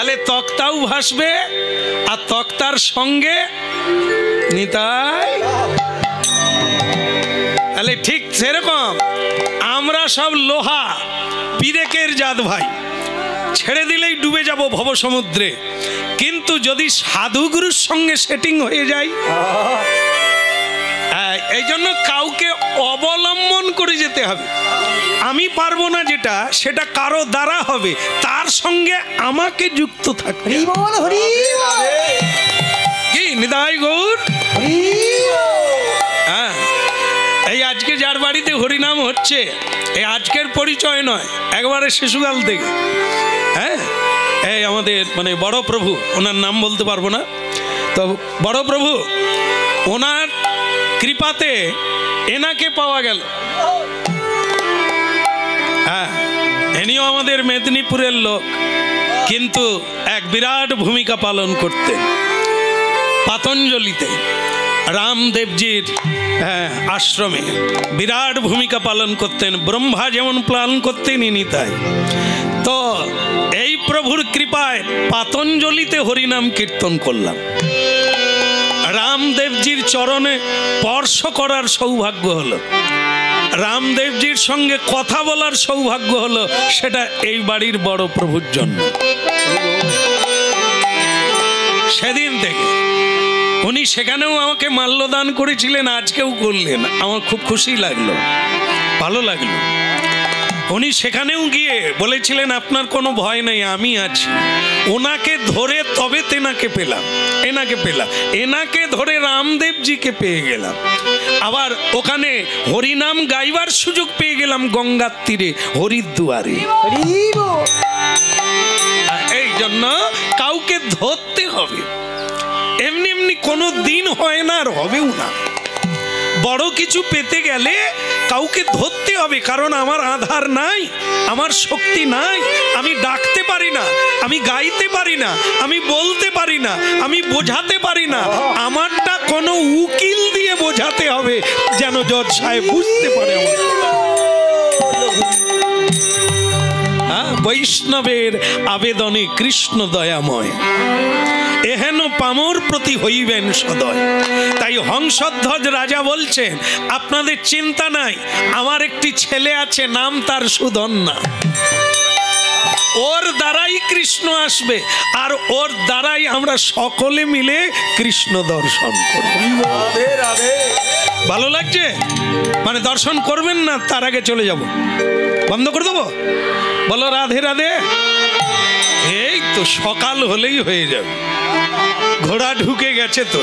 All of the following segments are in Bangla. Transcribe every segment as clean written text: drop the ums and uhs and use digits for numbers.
তাহলে তক্তাও ভাসবে আর তক্তার সঙ্গে নিতাই। তাহলে ঠিক সেরকম আমরা সব লোহা পিরেকের জাত ভাই, ছেড়ে দিলেই ডুবে যাব ভব সমুদ্রে। কিন্তু যদি সাধুগুরুর সঙ্গে সেটিং হয়ে যায়, এই জন্য কাউকে অবলম্বন করে যেতে হবে। আমি পারবো না যেটা, সেটা কারো দ্বারা হবে, তার সঙ্গে আমাকে যুক্ত থাকবে। কি নিতাই গৌর? হ্যাঁ, এই আজকে যার বাড়িতে হরিনাম হচ্ছে, এই আজকের পরিচয় নয়, একবারে শিশুকাল থেকে। হ্যাঁ, এই আমাদের মানে বড় প্রভু, ওনার নাম বলতে পারবো না, তো বড় প্রভু ওনার কৃপাতে এনাকে পাওয়া গেল। হ্যাঁ, ইনিও আমাদের মেদিনীপুরের লোক, কিন্তু এক বিরাট ভূমিকা পালন করতেন পাতঞ্জলিতে, রামদেবজির আশ্রমে বিরাট ভূমিকা পালন করতেন। ব্রহ্মা যেমন পালন করতেন, ইনি তাই। তো এই প্রভুর কৃপায় পাতঞ্জলিতে হরিনাম কীর্তন করলাম, রামদেবজির চরণে স্পর্শ করার সৌভাগ্য হলো, রামদেবজির সঙ্গে কথা বলার সৌভাগ্য হলো, সেটা এই বাড়ির বড় প্রভুর জন্য। সেদিন থেকে উনি সেখানেও আমাকে মাল্যদান করেছিলেন, আজকেও করলেন, আমার খুব খুশি লাগলো, ভালো লাগলো। উনি সেখানেও গিয়ে বলেছিলেন আপনার কোনো ভয় নেই, আমি আছি। ওনাকে ধরে তবে তেনাকে পেলাম, এনাকে পেলাম, এনাকে ধরে রামদেবজিকে পেয়ে গেলাম। আবার ওখানে হরিনাম গাইবার সুযোগ পেয়ে গেলাম গঙ্গার তীরে, হরিদ্বারে। এই জন্য কাউকে ধরতে হবে, এমনি এমনি কোনো দিন হয় না, আর হবেও না। বড় কিছু পেতে গেলে কাউকে ধরতে হবে, কারণ আমার আধার নাই, আমার শক্তি নাই, আমি ডাকতে পারি না, আমি গাইতে পারি না, আমি বলতে পারি না, আমি বোঝাতে পারি না। আমারটা কোনো উকিল দিয়ে বোঝাতে হবে, যেন জজ সাহেব বুঝতে পারে। বৈষ্ণবের আবেদনে কৃষ্ণ দয়াময়, এহেন পামর প্রতি হইবেন সদয়। তাই হংসধ্বজ রাজা বলছেন আপনাদের চিন্তা নাই, আমার একটি ছেলে আছে, নাম তার সুধন্যা, ওর দ্বারাই কৃষ্ণ আসবে, আর ওর দ্বারাই আমরা সকলে মিলে কৃষ্ণ দর্শন করব। ভালো লাগছে? মানে দর্শন করবেন না, তার আগে চলে যাব, বন্ধ করে দেবো? বলো রাধে রাধে। এই তো সকাল হলেই হয়ে যাবে। ঘোড়া ঢুকে গেছে, তো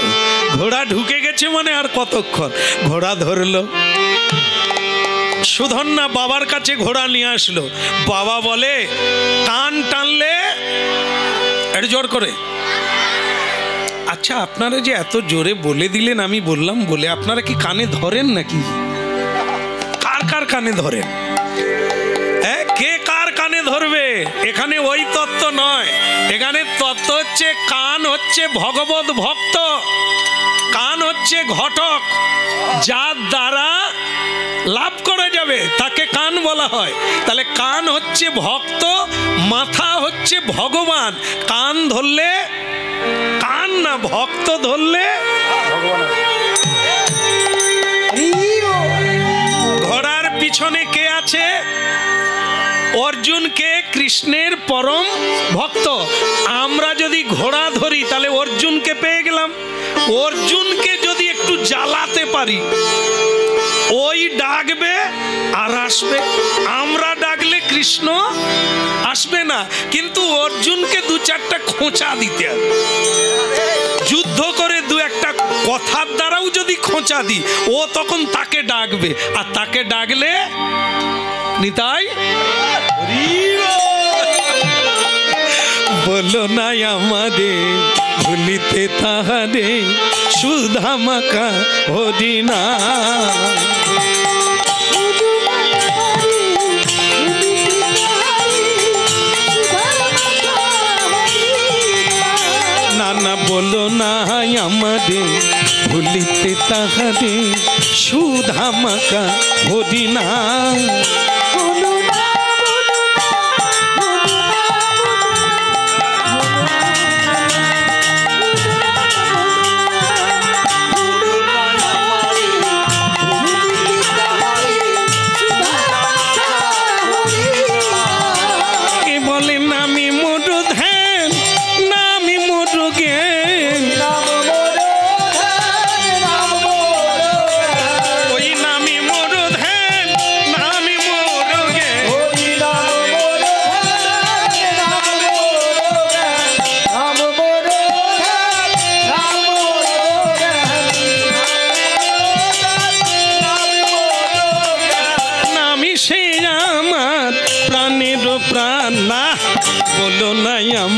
ঘোড়া ঢুকে গেছে মানে আর কতক্ষণ। ঘোড়া ধরলো, সুধন্যা বাবার কাছে ঘোড়া নিয়ে আসলো। বাবা বলে কান টানলে একটু জোর করে। আচ্ছা, আপনারা যে এত জোরে বলে দিলেন, আমি বললাম বলে, আপনারা কি কানে ধরেন নাকি? কার কার কানে ধরেন? কে কার কানে ধরবে? এখানে ওই তত্ত্ব নয়, এখানে তত্ত্ব হচ্ছে কান হচ্ছে ভগবত ভক্ত, কান হচ্ছে ঘটক, যার দ্বারা লাভ করা যাবে তাকে কান বলা হয়। তাহলে কান হচ্ছে ভক্ত, মাথা হচ্ছে ভগবান। কান ধরলে কান না, ভক্ত ধরলে ভগবান। ঘোড়ার পিছনে কে আছে? অর্জুনকে, কৃষ্ণের পরম ভক্ত। আমরা যদি ঘোড়া ধরি তাহলে অর্জুনকে পেয়ে গেলাম। অর্জুনকে যদি একটু জ্বালাতে পারি, ওই ডাকবে আর আসবে। আমরা ডাকলে কৃষ্ণ আসবে না, কিন্তু অর্জুনকে দু চারটা খোঁচা দিতে হবে। যুদ্ধ করে দু একটা কথার দ্বারাও যদি খোঁচা দিই, ও তখন তাকে ডাকবে, আর তাকে ডাকলে নিতাই বলো না আমাদের ভুলিতে তাহারে সুধামাকা হরিনা। না বলো না আমাদের ভুলিতে তাহারে সুধামাকা হরিনা।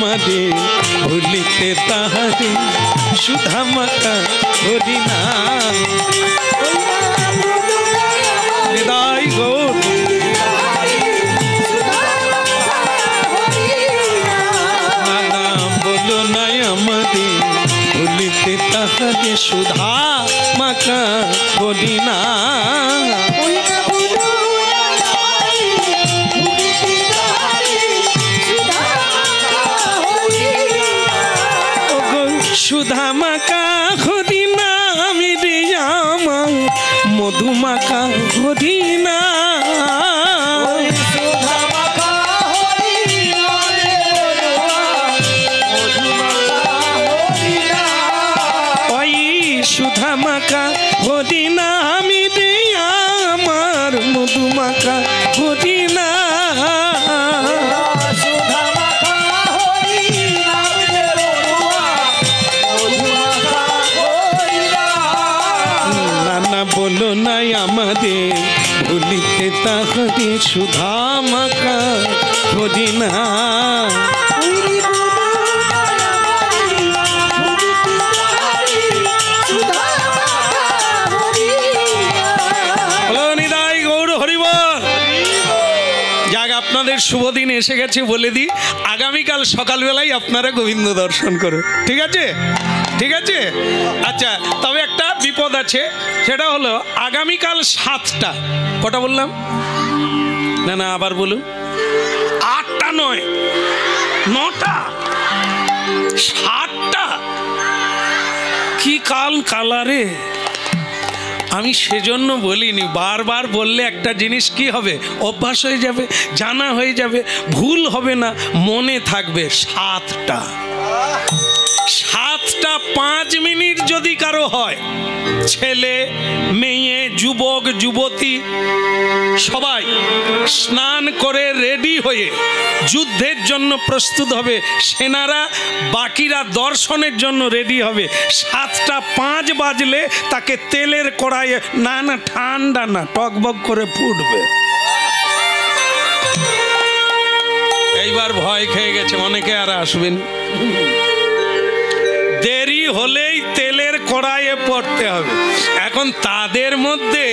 আমারে ভুলিতে তাহারে সুধা মাখা হরিনাম হৃদয় গৌর নাম বলো নাই আমারে ভুলিতে তাহারে সুধা মাখা হরিনাম সুধা মাখা হরিনাম রে আমার মধুমাখা হরিনাম ওই সুধা মাখা হরিনাম রে আমার মধুমাখা হরিনাম বলো নাই আমাদের ভুলিতে তাহারে সুধা মাখা হরিনাম নিতাই গৌর হরিবল। যাক আপনাদের শুভ দিন এসে গেছে বলে দিই, আগামীকাল সকালবেলায় আপনারা গোবিন্দ দর্শন করো, ঠিক আছে? ঠিক আছে, আচ্ছা। তবে একটা বিপদ আছে, সেটা হলো আগামীকাল 7টা, কটা বললাম? না না আবার বলুন, 8টা নয়, 9টা, 7টা, কি কাল কালারে। আমি সেজন্য বলিনি, বারবার বললে একটা জিনিস কি হবে, অভ্যাস হয়ে যাবে, জানা হয়ে যাবে, ভুল হবে না, মনে থাকবে। 7টা 5 মিনিট যদি কারো হয়, ছেলে মেয়ে যুবক যুবতী সবাই স্নান করে রেডি হয়ে যুদ্ধের জন্য প্রস্তুত হবে, সেনারা বাকিরা দর্শনের জন্য রেডি হবে। 7টা 5 বাজলে তাকে তেলের কড়াইয়ে, না না ঠান্ডা না, টকবক করে ফুটবে। এইবার ভয় খেয়ে গেছে অনেকে, আর আসবেন। দেরি হলেই তেলের কড়াইয়ে পড়তে হবে। এখন তাদের মধ্যে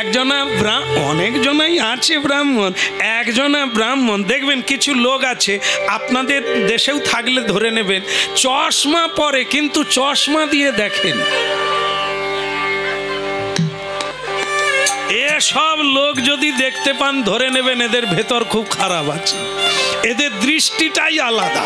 একজনা অনেকজনাই আছে ব্রাহ্মণ, একজনা ব্রাহ্মণ দেখবেন, কিছু লোক আছে আপনাদের দেশেও থাকলে ধরে নেবেন, চশমা পরে কিন্তু চশমা দিয়ে দেখেন। এসব লোক যদি দেখতে পান ধরে নেবেন এদের ভেতর খুব খারাপ আছে, এদের দৃষ্টিটাই আলাদা।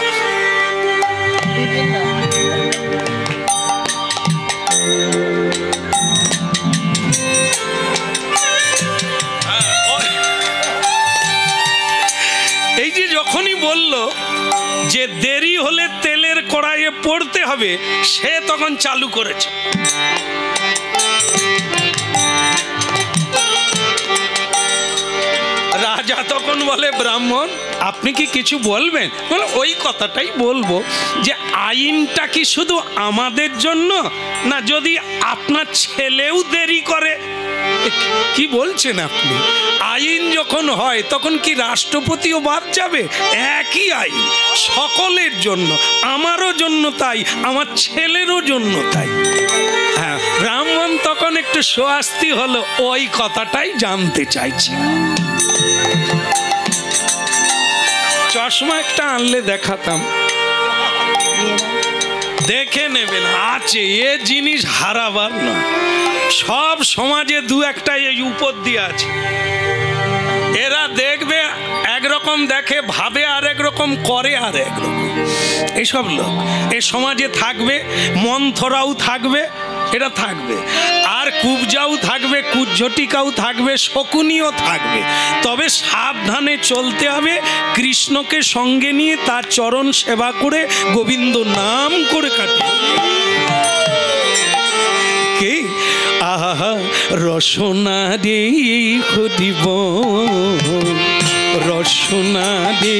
এই যে যখনই বলল যে দেরি হলে তেলের কড়াইয়ে পড়তে হবে, সে তখন চালু করেছে। রাজা তখন বলে, ব্রাহ্মণ আপনি কি কিছু বলবেন? বলে ওই কথাটাই বলবো যে আইনটা কি শুধু আমাদের জন্য, না যদি আপনার ছেলেও দেরি করে? কি বলছেন আপনি? আইন যখন হয় তখন কি রাষ্ট্রপতিও বাদ যাবে? একই আইন সকলের জন্য, আমারও জন্য তাই, আমার ছেলেরও জন্য তাই। হ্যাঁ, ব্রাহ্মণ তখন একটু স্বস্তি হলো, ওই কথাটাই জানতে চাইছি। চশমা একটা আনলে দেখাতাম, দেখে নেবেন আছে, এ জিনিস হারাবার নয়। সব সমাজে দু একটা এই উপর দিয়ে আছে, এরা দেখবে একরকম দেখে, ভাবে আর একরকম, করে আর একরকম। এইসব লোক এ সমাজে থাকবে, মন্থরাও থাকবে, এটা থাকবে, আর কুবজাও থাকবে, কুজ্ঝটিকাও থাকবে, শকুনিও থাকবে। তবে সাবধানে চলতে হবে, কৃষ্ণকে সঙ্গে নিয়ে তার চরণ সেবা করে গোবিন্দ নাম করে কাটিয়ে। কে আহা রসনা রে হরিব, রসনা রে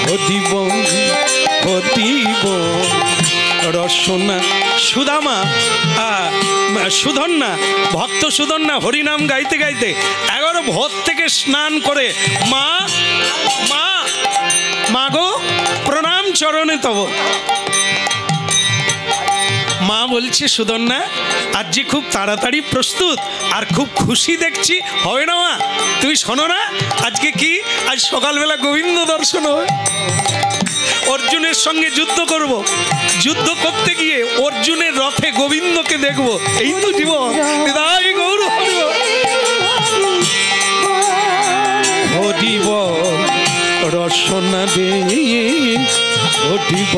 হরিব, হরিব রসনা। সুদামা সুধন্যা, ভক্ত সুধন্যা হরিনাম গাইতে গাইতে 11 ভোর থেকে স্নান করে, মা মা মা গো চরণে তব। মা বলছে সুদন্যা আজ যে খুব তাড়াতাড়ি প্রস্তুত আর খুব খুশি দেখছি, হবে না মা? তুমি শোনো না, আজকে কি, আজ সকালবেলা গোবিন্দ দর্শন হবে, অর্জুনের সঙ্গে যুদ্ধ করব, যুদ্ধ করতে গিয়ে অর্জুনের রথে গোবিন্দকে দেখব, এই তো জীবন। হৃদয় গৌর হরিব রসনা দে হরিব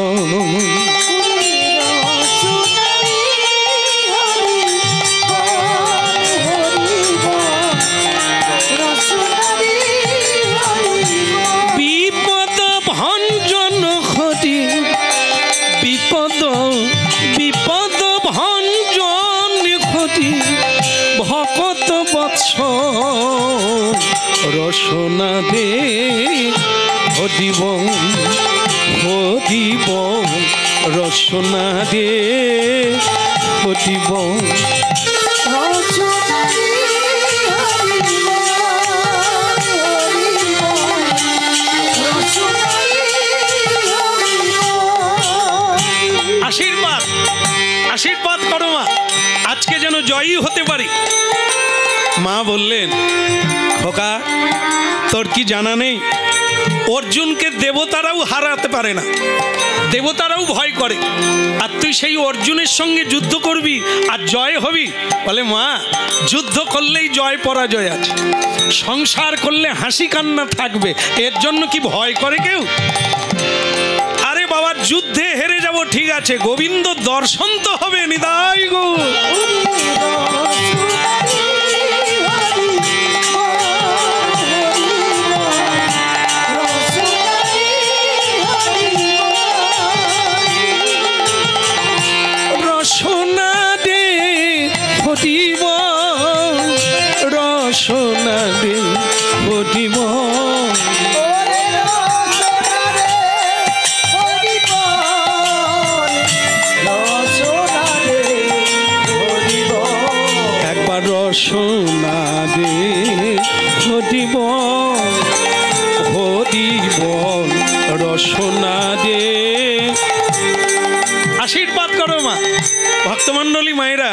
বিপদ ভঞ্জন হরি, বিপদ বিপদ ভঞ্জন হরি ভকত বৎস রসনা দে হরিব হরিব রসনা দে হরিব। আশীর্বাদ আশীর্বাদ করো মা, আজকে যেন জয়ী হতে পারি। মা বললেন খোকা তোর কি জানা নেই, অর্জুনকে দেবতারাও হারাতে পারে না, দেবতারাও ভয় করে, আর তুই সেই অর্জুনের সঙ্গে যুদ্ধ করবি আর জয় হবি? বলে মা যুদ্ধ করলেই জয় পরাজয় আছে, সংসার করলে হাসি কান্না থাকবে, এর জন্য কি ভয় করে কেউ? আরে বাবা যুদ্ধে হেরে যাব ঠিক আছে, গোবিন্দ দর্শন তো হবে। নিদাই গো রসনা দে হরিব রসনা দে হরিব একবার রসনা দে হরিব হরিব রসনা দে। আশীর্বাদ করো মা। ভক্তমণ্ডলী মায়েরা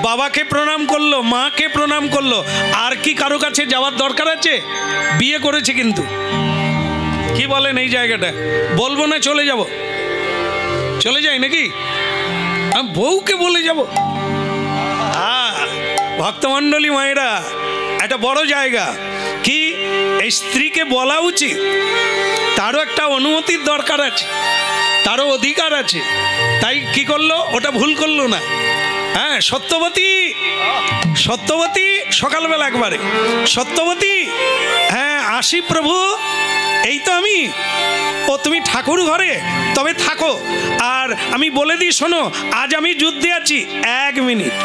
বাবাকে প্রণাম করলো, মাকে প্রণাম করলো, আর কি কারো কাছে যাওয়ার দরকার আছে? বিয়ে করেছে কিন্তু, কি বলেন এই জায়গাটা? বলবো না চলে যাব? চলে যাই নাকি? আমি বউকে বলে যাব? ভক্তমণ্ডলী মায়েরা একটা বড় জায়গা কি, এই স্ত্রীকে বলা উচিত, তারও একটা অনুমতির দরকার আছে, তারও অধিকার আছে। তাই কি করলো? ওটা ভুল করলো না। হ্যাঁ সত্যবতী, সত্যবতী সকালবেলা একবারে সত্যবতী, হ্যাঁ আসি প্রভু, এই তো আমি। ও তুমি ঠাকুর ঘরে? তবে থাকো, আর আমি বলে দিই শোনো, আজ আমি যুদ্ধে আছি। 1 মিনিট,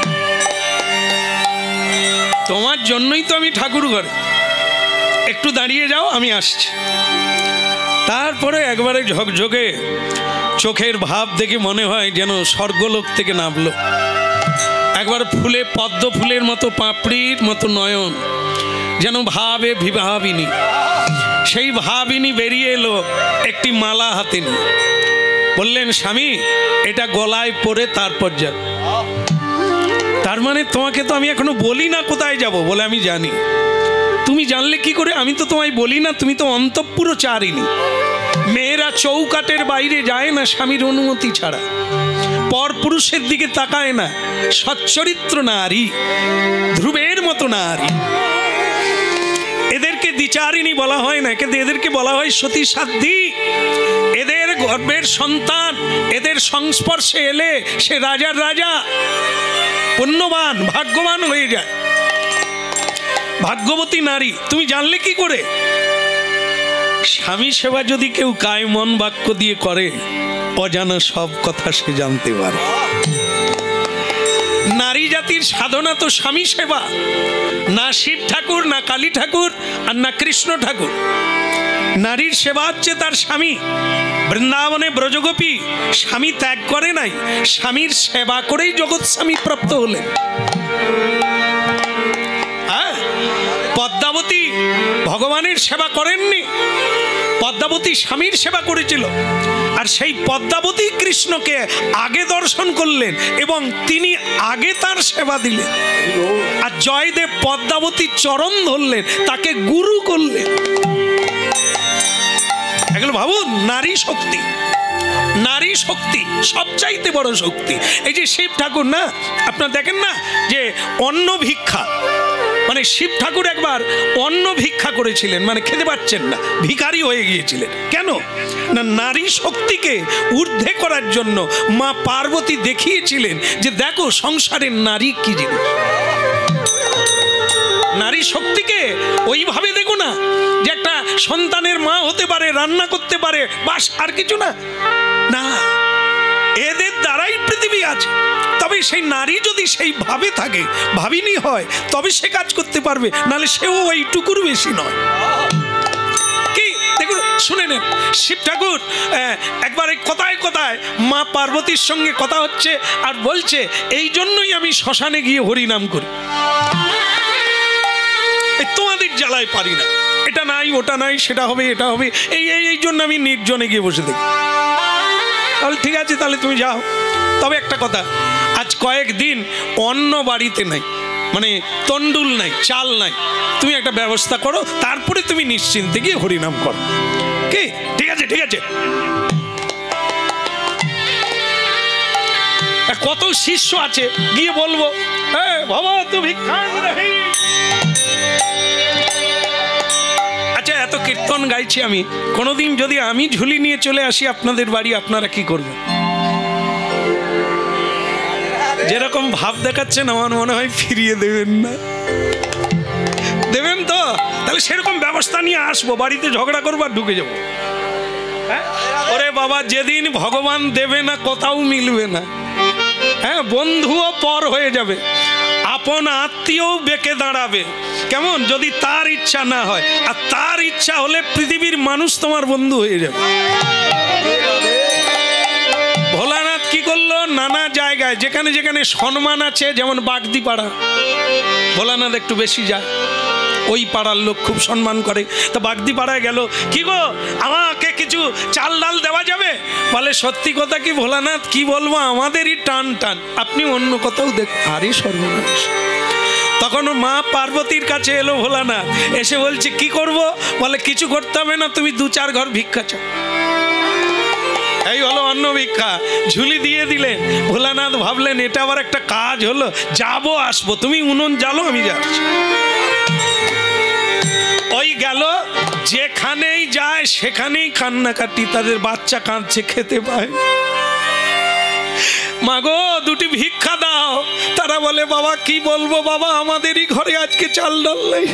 তোমার জন্যই তো আমি ঠাকুর ঘরে, একটু দাঁড়িয়ে যাও, আমি আসছি। তারপরে একবারে ঝকঝকে চোখের ভাব দেখে মনে হয় যেন স্বর্গলোক থেকে নামলো। একবার ফুলে পদ্ম ফুলের মতো পাপড়ির মতো নয়ন, যেন ভাবে বিভাবিনী। সেই ভাবিনী বেরিয়ে এলো একটি মালা হাতে নিয়ে, বললেন স্বামী এটা গলায় পরে তারপর যাও। তার মানে তোমাকে তো আমি এখনো বলি না কোথায় যাব, বলে আমি জানি। তুমি জানলে কি করে? আমি তো তোমায় বলি না, তুমি তো অন্তঃপুরচারিণী। মেয়েরা চৌকাটের বাইরে যায় না স্বামীর অনুমতি ছাড়া, পর পুরুষের দিকে তাকায় না, সচ্চরিত্র নারী, ধ্রুবের মতো নারী। এদেরকে দ্বিচারিণী বলা হয় না, কিন্তু এদেরকে বলা হয় সতী সাধ্বী। এদের গর্ভের সন্তান এদের সংস্পর্শে এলে সে রাজার রাজা, পুণ্যবান ভাগ্যবান হয়ে যায়, ভাগ্যবতী নারী। তুমি জানলে কি করে? স্বামী সেবা যদি কেউ কায় মন বাক্য দিয়ে করে, অজানা সব কথা সে জানতে পারে। নারী জাতির সাধনা তো স্বামী সেবা, না শিব ঠাকুর, না কালী ঠাকুর, আর না কৃষ্ণ ঠাকুর। নারীর সেবা হচ্ছে তার স্বামী। বৃন্দাবনে ব্রজগোপী স্বামী ত্যাগ করে নাই, স্বামীর সেবা করেই জগৎ স্বামী প্রাপ্ত হলেন। পদ্মাবতী ভগবানের সেবা করেননি, পদ্মাবতী স্বামীর সেবা করেছিল। আর আর সেই পদ্মাবতী কৃষ্ণকে আগে দর্শন করলেন এবং তিনি আগে তার সেবা দিলেন। আর জয়দেব পদ্মাবতীর চরণ ধরলেন, তাকে গুরু করলেন। এগুলো ভাবুন, নারী শক্তি, নারী শক্তি সবচাইতে বড় শক্তি। এই যে শিব ঠাকুর না, আপনারা দেখেন না যে অন্ন ভিক্ষা, মানে শিব ঠাকুর একবার অন্ন ভিক্ষা করেছিলেন, মানে খেতে পাচ্ছেন না, ভিখারি হয়ে গিয়েছিলেন। কেন না, নারী শক্তিকে ঊর্ধ্বে করার জন্য মা পার্বতী দেখিয়েছিলেন যে দেখো সংসারের নারী কি জিনিস। নারী শক্তিকে ওইভাবে দেখো না যে একটা সন্তানের মা হতে পারে, রান্না করতে পারে, বাস, আর কিছু না। না, এদের দ্বারাই পৃথিবী আছে। তবে সেই নারী যদি সেই ভাবে থাকে, ভাবিনি হয়, তবে সে কাজ করতে পারবে, নাহলে সেও ওইটুকুর বেশি নয়। কি দেখুন, শুনে নেন, শিব ঠাকুর একবার এই কথায় কথায় মা পার্বতীর সঙ্গে কথা হচ্ছে আর বলছে, এই জন্যই আমি শ্মশানে গিয়ে হরিনাম করি, তোমাদের জ্বালায় পারি না, এটা নাই ওটা নাই, সেটা হবে এটা হবে, এই জন্য আমি নির্জনে গিয়ে বসে দেখি। তাহলে ঠিক আছে, তাহলে তুমি যাও। তবে একটা কথা, আজ কয়েকদিন অন্ন বাড়িতে নাই, মানে তন্ডুল নাই, চাল নাই, তুমি একটা ব্যবস্থা করো, তারপরে তুমি নিশ্চিন্তে গিয়ে হরিনাম করো। কি ঠিক আছে? ঠিক আছে। কত শিষ্য আছে, গিয়ে বলবো বাবা তুমি আচ্ছা, এত কীর্তন গাইছি আমি, কোনোদিন যদি আমি ঝুলি নিয়ে চলে আসি আপনাদের বাড়ি, আপনারা কি করবেন? যেরকম ভাব দেখাচ্ছেন আমার মনে হয় ফিরিয়ে দেবেন না। দেবেন তো? তাহলে সেরকম ব্যবস্থা নিয়ে আসবো, বাড়িতে ঝগড়া করবো আর ঢুকে যাবো। ওরে বাবা, যেদিন ভগবান দেবে না, কোথাও মিলবে না। হ্যাঁ, বন্ধুও পর হয়ে যাবে, আপন আত্মীয় বেঁকে দাঁড়াবে। কেমন? যদি তার ইচ্ছা না হয়, আর তার ইচ্ছা হলে পৃথিবীর মানুষ তোমার বন্ধু হয়ে যাবে। ভোলানাথ কি করলো? নানা জায়গায় যেখানে যেখানে সম্মান আছে, যেমন বাগদিপাড়া, ভোলানাথ একটু বেশি যায়, ওই পাড়ার লোক খুব সম্মান করে। তো বাগদিপাড়ায় গেল, কি গো আমাকে কিছু চাল ডাল দেওয়া যাবে? বলে সত্যি কথা কি ভোলানাথ, কি বলবো, আমাদেরই টান টান, আপনি অন্য কোথাও দেখ। আরে সর্বনাশ! তখন মা পার্বতীর কাছে এলো ভোলানাথ, এসে বলছে কি করব? বলে কিছু করতে হবে না, তুমি 2-4 ঘর ভিক্ষা চাও। এই হলো অন্ন ভিক্ষা, ঝুলি দিয়ে দিলেন। ভোলানাথ ভাবলেন এটা আবার একটা কাজ হলো, যাবো আসবো, তুমি উনুন জ্বালো, আমি যাচ্ছি। ওই গেল, যেখানেই যায় সেখানেই কান্নাকাটি, তাদের বাচ্চা কাঁদছে, খেতে পায়। মাগো দুটি ভিক্ষা দাও। তারা বলে বাবা কি বলবো বাবা, আমাদেরই ঘরে আজকে চাল ডাল নেই,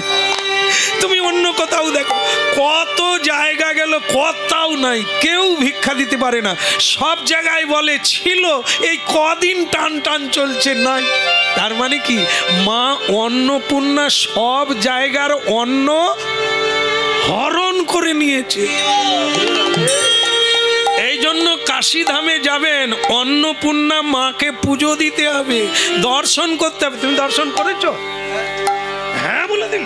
তুমি অন্য কোথাও দেখো। কত জায়গা গেল, কোথাও নাই, কেউ ভিক্ষা দিতে পারে না। সব জায়গায় বলে ছিল, এই কদিন টান টান চলছে নাই। তার মানে কি, মা অন্নপূর্ণা সব জায়গার অন্ন হরণ করে নিয়েছে। এই জন্য কাশীধামে যাবেন, অন্নপূর্ণা মাকে পুজো দিতে হবে, দর্শন করতে হবে। তুমি দর্শন করেছো? হ্যাঁ বলে দিল।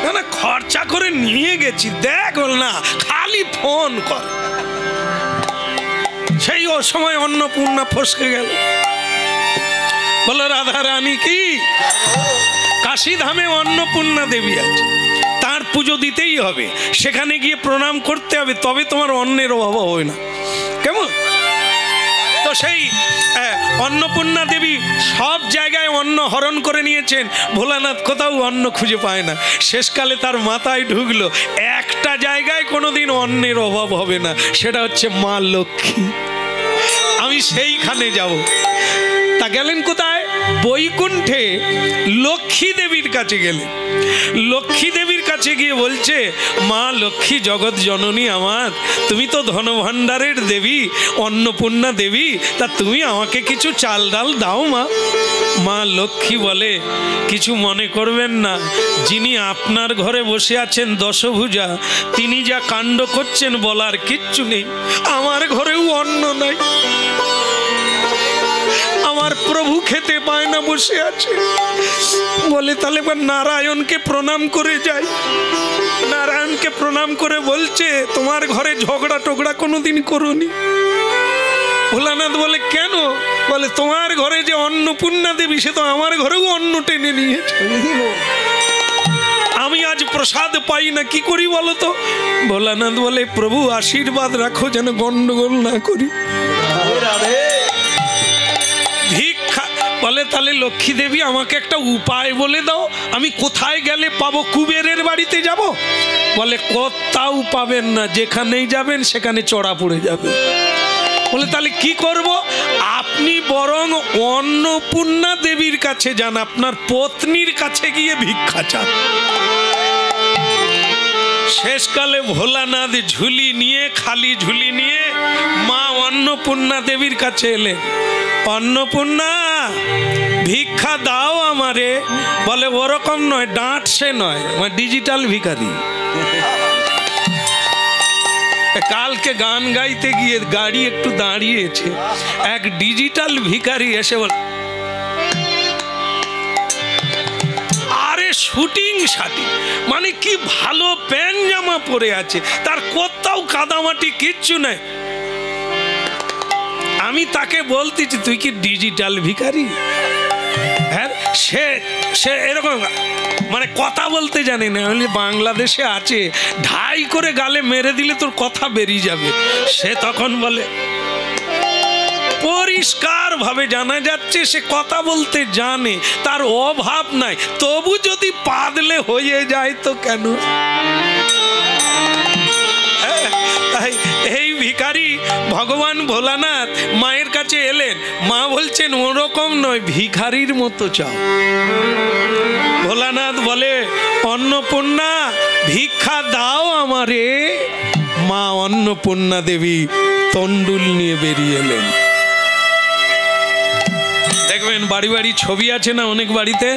না না, খরচা করে নিয়ে গেছি, দেখ না, খালি ফোন কর। সেই ও সময় অন্নপূর্ণা ফসকে গেল, বলো রাধা রানী কি, কাশীধামে অন্নপূর্ণা দেবী আছে, তার পুজো দিতেই হবে, সেখানে গিয়ে প্রণাম করতে হবে, তবে তোমার অন্নের অভাব হবে না। কেমন? তো সেই অন্নপূর্ণা দেবী সব জায়গায় অন্ন হরণ করে নিয়েছেন। ভোলানাথ কোথাও অন্ন খুঁজে পায় না। শেষকালে তার মাথায় ঢুকলো, একটা জায়গায় কোনোদিন অন্নের অভাব হবে না, সেটা হচ্ছে মা লক্ষ্মী। আমি সেইখানে যাব। তা গেলেন কোথায়? বৈকুণ্ঠে লক্ষ্মী দেবীর কাছে গেলেন। লক্ষ্মী দেবীর কাছে গিয়ে বলছে, মা লক্ষ্মী জগৎ জননী আমার, তুমি তো ধনভাণ্ডারের দেবী, অন্নপূর্ণা দেবী, তা তুমি আমাকে কিছু চাল ডাল দাও মা। মা লক্ষ্মী বলে, কিছু মনে করবেন না, যিনি আপনার ঘরে বসে আছেন দশভুজা, তিনি যা কাণ্ড করছেন বলার কিচ্ছু নেই। আমার ঘরেও অন্ন নাই, আমার প্রভু খেতে পায় না, বসে আছে। বলে তাহলে এবার নারায়ণকে প্রণাম করে যাই। নারায়ণকে প্রণাম করে বলছে, তোমার ঘরে ঝগড়া টগড়া কোনোদিন করোনি? ভোলানাথ বলে কেন? বলে তোমার ঘরে যে অন্নপূর্ণা দেবী, সে তো আমার ঘরেও অন্ন টেনে নিয়েছে। আমি আজ প্রসাদ পাই না, কি করি বলো তো? ভোলানাথ বলে প্রভু আশীর্বাদ রাখো যেন গন্ডগোল না করি। ভিক্ষা বলে তাহলে লক্ষ্মী দেবী আমাকে একটা উপায় বলে দাও, আমি কোথায় গেলে পাবো? কুবেরের বাড়িতে যাব? বলে কোথাও পাবেন না, যেখানেই যাবেন সেখানে চড়া পড়ে যাবে। বলে তাহলে কি করব? আপনি বরং অন্নপূর্ণা দেবীর কাছে যান, আপনার পত্নীর কাছে গিয়ে ভিক্ষা চান। শেষকালে ভোলানাথ ঝুলি নিয়ে, খালি ঝুলি নিয়ে মা অন্নপূর্ণা দেবীর কাছে এলেন। অন্নপূর্ণা ভিক্ষা দাও আমারে। বলে ওরকম নয়, ডাঁট সে নয়, ডিজিটাল ভিখারি। কালকে গান গাইতে গিয়ে গাড়ি একটু দাঁড়িয়েছে, এক ডিজিটাল ভিখারি এসে বল, আরে শুটিং শাটি, মানে কি ভালো প্যান্ট জামা পরে আছে, তার কোথাও কাদামাটি কিচ্ছু নাই। আমি তাকে বলতেছি তুই কি ডিজিটাল ভিখারি? হ্যাঁ, সে এরকম মানে কথা বলতে জানে না। বলি বাংলাদেশে আছে, ঢাই করে গালে মেরে দিলে তোর কথা বেরিয়ে যাবে। সে তখন বলে, পরিষ্কার ভাবে জানা যাচ্ছে সে কথা বলতে জানে, তার অভাব নাই, তবু যদি পাদলে হয়ে যায় তো কেন? তাই এই ভিখারি ভগবান ভোলানাথ মায়ের কাছে এলেন। মা বলছেন ওরকম নয়, ভিখারির মতো চাও। ভোলানাথ বলে অন্নপূর্ণা ভিক্ষা দাও আমারে। মা অন্নপূর্ণা দেবী তন্ডুল নিয়ে বেরিয়ে এলেন। দেখবেন বাড়ি বাড়ি ছবি আছে না, অনেক বাড়িতে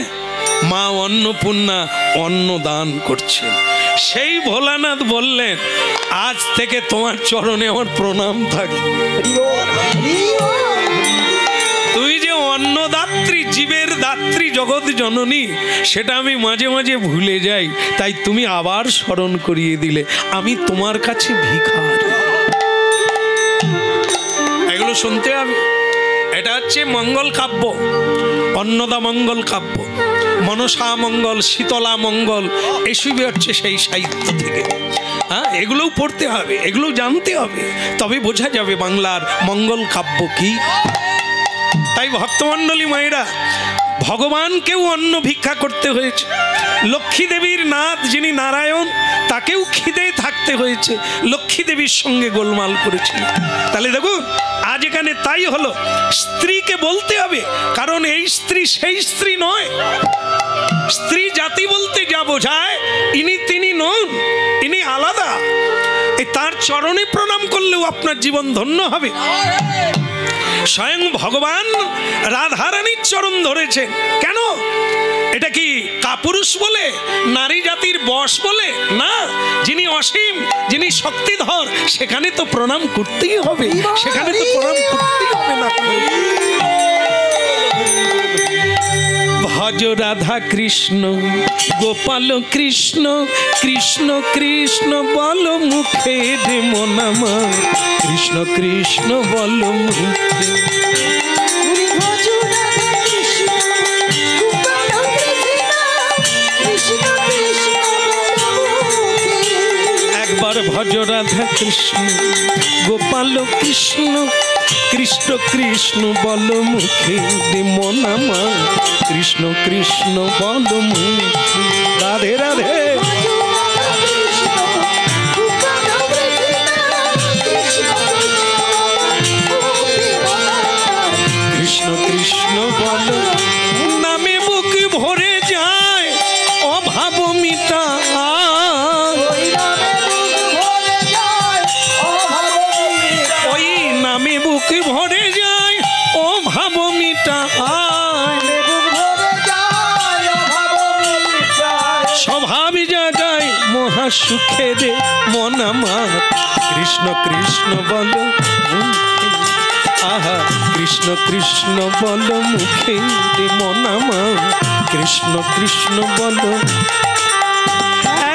মা অন্নপূর্ণা অন্ন দান করছেন। সেই ভোলানাথ বললেন আজ থেকে তোমার চরণে আমার প্রণাম থাকে। তুই যে অন্নদাত্রী, জীবের দাত্রী, জগৎ জননী, সেটা আমি মাঝে মাঝে ভুলে যাই, তাই তুমি আবার স্মরণ করিয়ে দিলে। আমি তোমার কাছে ভিখারি। এগুলো শুনতে হবে। এটা হচ্ছে মঙ্গল কাব্য, অন্নদা মঙ্গল কাব্য, মনসা মঙ্গল, শীতলা মঙ্গল, এসবই হচ্ছে সেই সাহিত্য থেকে। হ্যাঁ, এগুলোও পড়তে হবে, এগুলো জানতে হবে, তবে বোঝা যাবে বাংলার মঙ্গল কাব্য কি। তাই ভক্তমণ্ডলী মায়েরা, ভগবানকেও অন্ন ভিক্ষা করতে হয়েছে। লক্ষ্মী দেবীর নাথ যিনি নারায়ণ, তাকেও খিদে থাকতে হয়েছে, লক্ষ্মী দেবীর সঙ্গে গোলমাল করেছিল। তাহলে দেখুন আজ এখানে তাই হলো, স্ত্রীকে বলতে হবে, কারণ এই স্ত্রী সেই স্ত্রী নয়। স্ত্রী জাতি বলতে যা বোঝায়, ইনি তিনি নন, ইনি আলাদা। তার চরণে প্রণাম করলেও আপনার জীবন ধন্য হবে। স্বয়ং ভগবান রাধারানীর চরণ ধরেছে। কেন? এটা কি কাপুরুষ বলে, নারী জাতির বশ বলে? না, যিনি অসীম, যিনি শক্তিধর, সেখানে তো প্রণাম করতেই হবে, সেখানে তো প্রণাম করতেই হবে। না ভজ রাধা কৃষ্ণ গোপাল কৃষ্ণ, কৃষ্ণ কৃষ্ণ বল মুখে রে মনামা, কৃষ্ণ কৃষ্ণ বল মুখে। একবার ভজ রাধা কৃষ্ণ গোপাল কৃষ্ণ, কৃষ্ণ কৃষ্ণ বল মুখে রে মনামা, কৃষ্ণ কৃষ্ণ বল মুখে। রাধে রাধে। কৃষ্ণ কৃষ্ণ বল, নামে বুক ভরে যায় অভাব মিটা, ওই নামে বুক ভরে যায় অভাব মিটা, স্বভাব জাগায় মহা সুখের মন আমার, কৃষ্ণ কৃষ্ণ বল মুখে। আহা কৃষ্ণ কৃষ্ণ বলো মুখে রে মন আমার, কৃষ্ণ কৃষ্ণ বলো।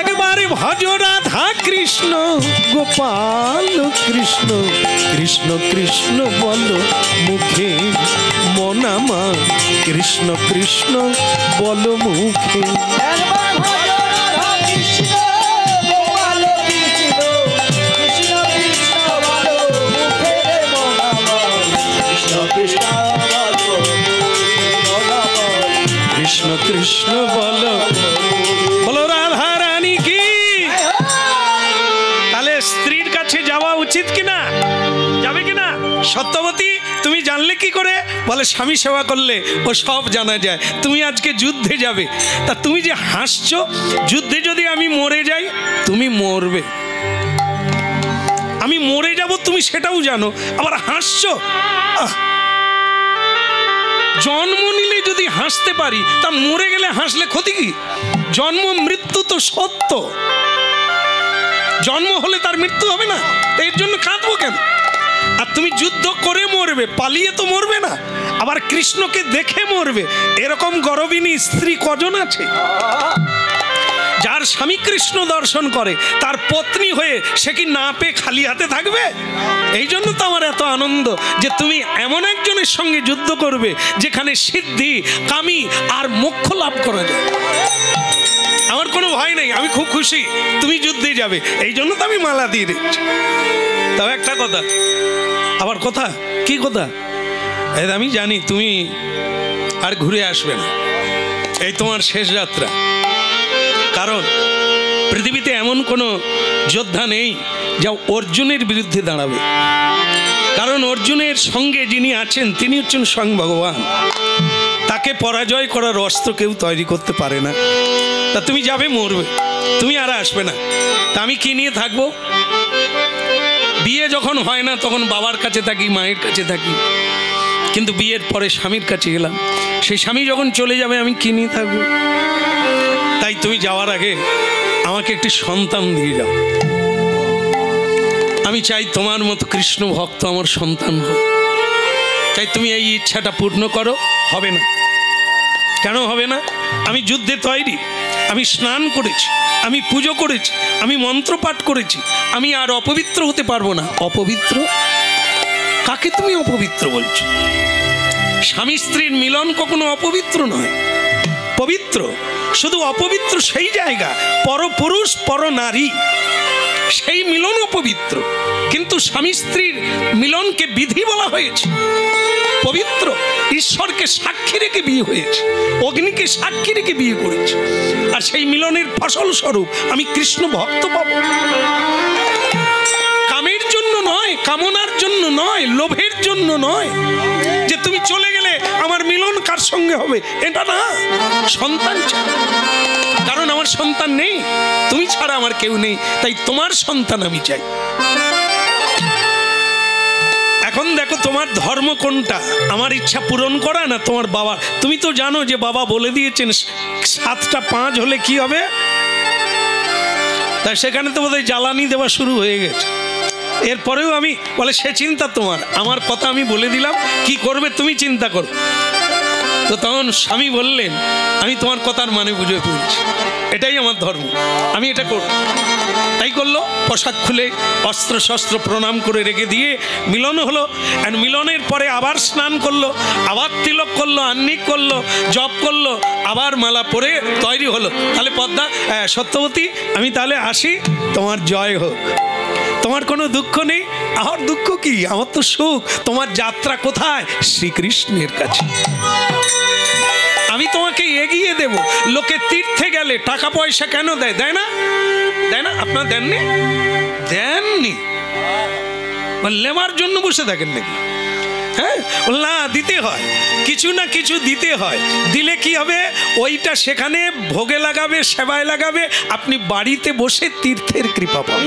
একবারে ভজ রাধা কৃষ্ণ গোপাল কৃষ্ণ, কৃষ্ণ কৃষ্ণ বলো মুখে মন আমার, কৃষ্ণ কৃষ্ণ বলো মুখে। কৃষ্ণ কৃষ্ণ বলো, বলো রাধা রানী কি। তাহলে স্ত্রীর কাছে যাওয়া উচিত কিনা, যাবে কিনা? সত্যবতী তুমি জানলে কি করে? বলে স্বামী সেবা করলে ও সব জানা যায়। তুমি আজকে যুদ্ধে যাবে, তা তুমি যে হাসছো, যুদ্ধে যদি আমি মরে যাই তুমি মরবে, আমি মরে যাব তুমি সেটাও জানো, আবার হাসছো। জন্ম নিলে যদি হাসতে পারি, তা মরে গেলে হাসলে ক্ষতি কি? জন্ম মৃত্যু তো সত্য, জন্ম হলে তার মৃত্যু হবে না, এর জন্য কাঁদবো কেন? আর তুমি যুদ্ধ করে মরবে, পালিয়ে তো মরবে না, আবার কৃষ্ণকে দেখে মরবে। এরকম গরবিনী স্ত্রী কজন আছে? যার স্বামী কৃষ্ণ দর্শন করে, তার পত্নী হয়ে সে কি না পেয়ে খালি হাতে থাকবে? এই জন্য তো আমার এত আনন্দ যে তুমি এমন একজনের সঙ্গে যুদ্ধ করবে যেখানে সিদ্ধি, কামি আর মোক্ষ লাভ করা যায়। আমার কোনো ভয় নেই, আমি খুব খুশি তুমি যুদ্ধে যাবে, এই জন্য তো আমি মালা দিয়ে দিচ্ছি। তবে একটা কথা, আবার কথা কি কথা, আমি জানি তুমি আর ঘুরে আসবে না, এই তোমার শেষ যাত্রা। কারণ পৃথিবীতে এমন কোনো যোদ্ধা নেই যা অর্জুনের বিরুদ্ধে দাঁড়াবে, কারণ অর্জুনের সঙ্গে যিনি আছেন তিনি হচ্ছেন স্বয়ং ভগবান। তাকে পরাজয় করার অস্ত্র কেউ তৈরি করতে পারে না। তা তুমি যাবে, মরবে, তুমি আর আসবে না, তা আমি কি নিয়ে থাকবো? বিয়ে যখন হয় না তখন বাবার কাছে থাকি, মায়ের কাছে থাকি, কিন্তু বিয়ের পরে স্বামীর কাছে গেলাম, সেই স্বামী যখন চলে যাবে আমি কি নিয়ে থাকবো? তাই তুমি যাওয়ার আগে আমাকে একটি সন্তান দিয়ে যাও। আমি চাই তোমার মতো কৃষ্ণ ভক্ত আমার সন্তান হোক। তাই তুমি এই ইচ্ছাটা পূর্ণ করো। হবে না, কেন হবে না? আমি যুদ্ধে তৈরি, আমি স্নান করেছি, আমি পুজো করেছি, আমি মন্ত্রপাঠ করেছি, আমি আর অপবিত্র হতে পারবো না। অপবিত্র কাকে তুমি অপবিত্র বলছো? স্বামী স্ত্রীর মিলন কখনো অপবিত্র নয়, পবিত্র। শুধু অপবিত্র সেই জায়গা পরপুরুষ পর নারী, সেই মিলন অপবিত্র, কিন্তু স্বামী স্ত্রীর মিলনকে বিধি বলা হয়েছে, পবিত্র। ঈশ্বরকে সাক্ষী রেখে বিয়ে হয়েছে, অগ্নিকে সাক্ষী রেখে বিয়ে করেছে, আর সেই মিলনের ফসল স্বরূপ আমি কৃষ্ণ ভক্ত পাবো। কামের জন্য নয়, কামনার জন্য নয়, লোভের জন্য নয় যে তুমি চলে গেলে আমার মিলন কার সঙ্গে হবে, এটা না। সন্তান চাই, কারণ আমার সন্তান নেই, তুমি ছাড়া আমার কেউ নেই, তাই তোমার সন্তান আমি চাই। এখন দেখো তোমার ধর্ম কোনটা, আমার ইচ্ছা পূরণ করা না তোমার বাবার? তুমি তো জানো যে বাবা বলে দিয়েছেন 7টা 5 হলে কি হবে, তাই সেখানে তো বোধহয় জ্বালানি দেওয়া শুরু হয়ে গেছে। এরপরেও আমি বলে সে চিন্তা তোমার, আমার কথা আমি বলে দিলাম, কি করবে তুমি চিন্তা করো। তো তখন স্বামী বললেন আমি তোমার কথার মানে বুঝে ফেলছি, এটাই আমার ধর্ম, আমি এটা করব। তাই করলো, পোশাক খুলে অস্ত্র শস্ত্র প্রণাম করে রেখে দিয়ে মিলন হলো। আর মিলনের পরে আবার স্নান করলো, আবার তিলক করলো, আহ্নিক করলো, জপ করলো, আবার মালা পরে তৈরি হলো। তাহলে পদ্মা, সত্যবতী আমি তাহলে আসি, তোমার জয় হোক। তোমার কোনো দুঃখ নেই? আমার দুঃখ কি, আমার তো সুখ। তোমার যাত্রা কোথায়? শ্রীকৃষ্ণের কাছে। আমি তোমাকে এগিয়ে দেব। লোকে তীর্থে গেলে টাকা পয়সা কেন দেয়? দেয় না, দেয় না? আপনার দেননি? দেননি, লেমার জন্য বসে থাকেন নাকি? হ্যাঁ, না, দিতে হয়, কিছু না কিছু দিতে হয়। দিলে কি হবে, ওইটা সেখানে ভোগে লাগাবে, সেবায় লাগাবে, আপনি বাড়িতে বসে তীর্থের কৃপা পাবেন।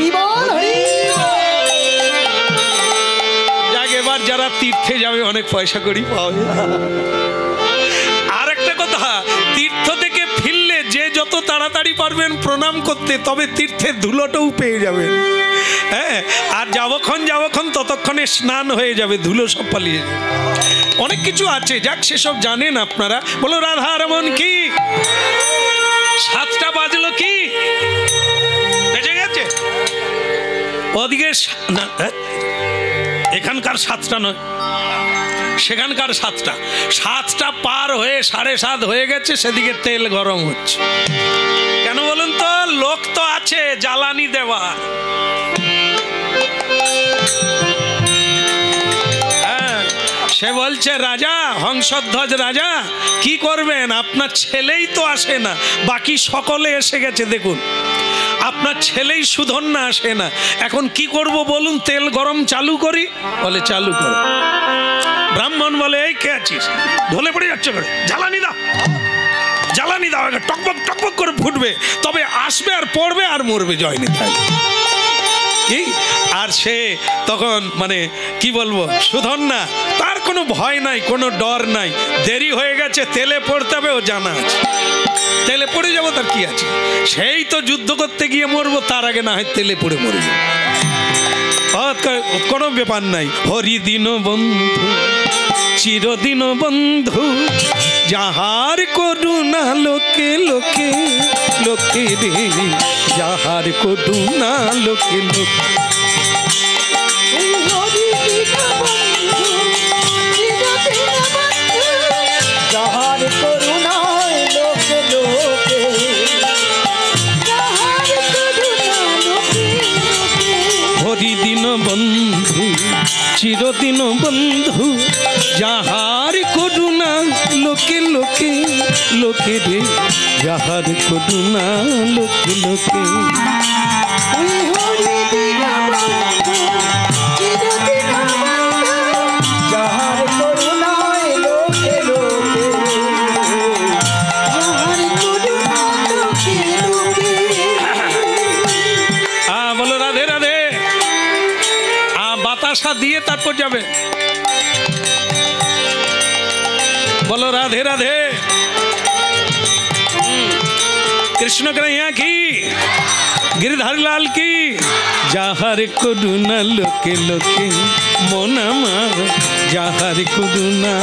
যাক, এবার যারা তীর্থে যাবে অনেক পয়সা করি পাবে। আর একটা কথা, তীর্থ থেকে ফিরলে যে যত তাড়াতাড়ি পারবেন প্রণাম করতে, তবে তীর্থের ধুলোটাও পেয়ে যাবেন। হ্যাঁ, আর যাবক্ষণ ততক্ষণে স্নান হয়ে যাবে, ধুলো সব পালিয়ে যাবে। অনেক কিছু আছে, যাক সেসব জানেন আপনারা। বলো রাধা রমন কি। 7টা বাজলো কি বেজে গেছে ওদিকে না, এখানকার 7টা নয়, সেখানকার 7টা। 7টা পার হয়ে 7:30 হয়ে গেছে, সেদিকে তেল গরম হচ্ছে। কেন বলুন তো? লোক তো আছে জ্বালানি দেওয়া। সে বলছে রাজা, হংসধ্বজ রাজা, কি করবেন? আপনার ছেলেই তো আসে না, বাকি সকলে এসে গেছে। দেখুন, আপনার ছেলেই সুধন্যা আসে না, এখন কি করব বলুন? তেল গরম চালু করি। বলে চালু করো। ব্রাহ্মণ বলে এই কে আছিস? ঢলে পড়ে যাচ্ছে করে, জ্বালানি দাও, জ্বালানি দাও, টকবক টকবক করে ফুটবে, তবে আসবে আর পড়বে আর মরবে। জয় নিতাই। কি আর সে তখন মানে কি বলবো, সুধন্যা, তার কোনো ভয় নাই, কোনো ডর নাই। দেরি হয়ে গেছে, তেলে পড়তে হবে, ও জানা আছে তেলে পড়ে যাবো, তার কি আছে? সেই তো যুদ্ধ করতে গিয়ে মরবো, তার আগে না হয় তেলে পড়ে মরবো, কোনো ব্যাপার নাই। হরিদিন বন্ধু চিরদিন বন্ধু, যাহার করুণা লোকে লোকে লোকে রে, যাহার করুণা লোকে লোকে। যাহার করুণা লোকে লোকে, হরিদিন বন্ধু চিরদিন বন্ধু, যাহার করুণা লোকে লোকে লোকে রে, যাহার করুণা লোকে লোকে। যাহার করুণা লোকে লোকে, যাহার করুণা লোকে লোকে। বলো রাধে রাধে। বাতাসা দিয়ে তারপর যাবে। বলো রাধে রাধে। কৃষ্ণ কন্হैया की, गिरधर लाल की। যাহার করুণা লোকে লোকে মন আমার, যাহার করুণা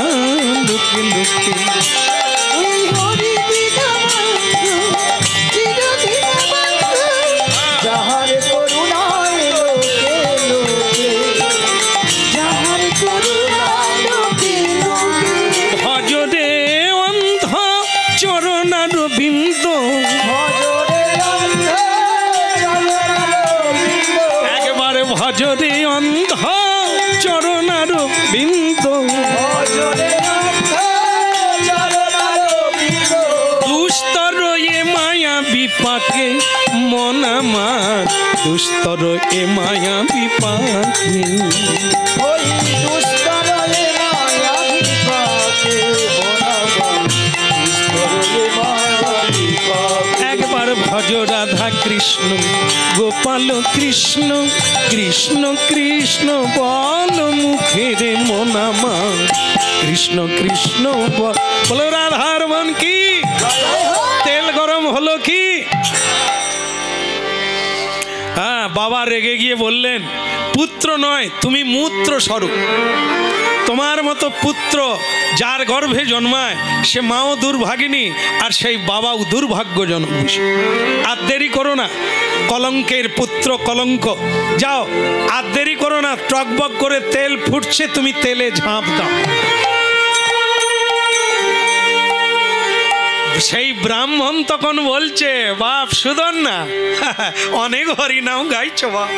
লোকে লোকে। যাহার করুণা লোকে লোকে, যাহার করুণা লোকে লোকে। ভজরে অন্ধ চরণার বিন্দ, ভজরে অন্ধ চরণার বিন্দ, একবারে ভজরে অন্ধ চরণার বিন্দ। ভজরে অন্ধ চরণার বিন্দ। দুস্তর এ মায়া বিপাকে মন আমার, দুস্তর এ মায়া বিপাকে। ওই দুস্তরে মায়া বিপাকে বনাবন, দুস্তরে মায়া বিপাকে। একবার ভজ রাধা কৃষ্ণ গোপাল কৃষ্ণ, কৃষ্ণ কৃষ্ণ বল মুখেরে মন আমার, কৃষ্ণ কৃষ্ণ বলো রাধার মন কি। তেল গরম হলো কি? হ্যাঁ, বাবা রেগে গিয়ে বললেন, পুত্র নয় তুমি মূত্র স্বরূপ। তোমার মতো পুত্র যার গর্ভে জন্মায় সে মাও দুর্ভাগিনী, আর সেই বাবাও দুর্ভাগ্যজনক বিষয়। আর দেরি করো না, কলঙ্কের পুত্র কলঙ্ক। যাও, আর দেরি করো না, টকবক করে তেল ফুটছে, তুমি তেলে ঝাঁপ দাও। সেই ব্রাহ্মণ তখন বলছে, বাপ সুধন্যা, অনেক হরিনাম গাইছ বাপ,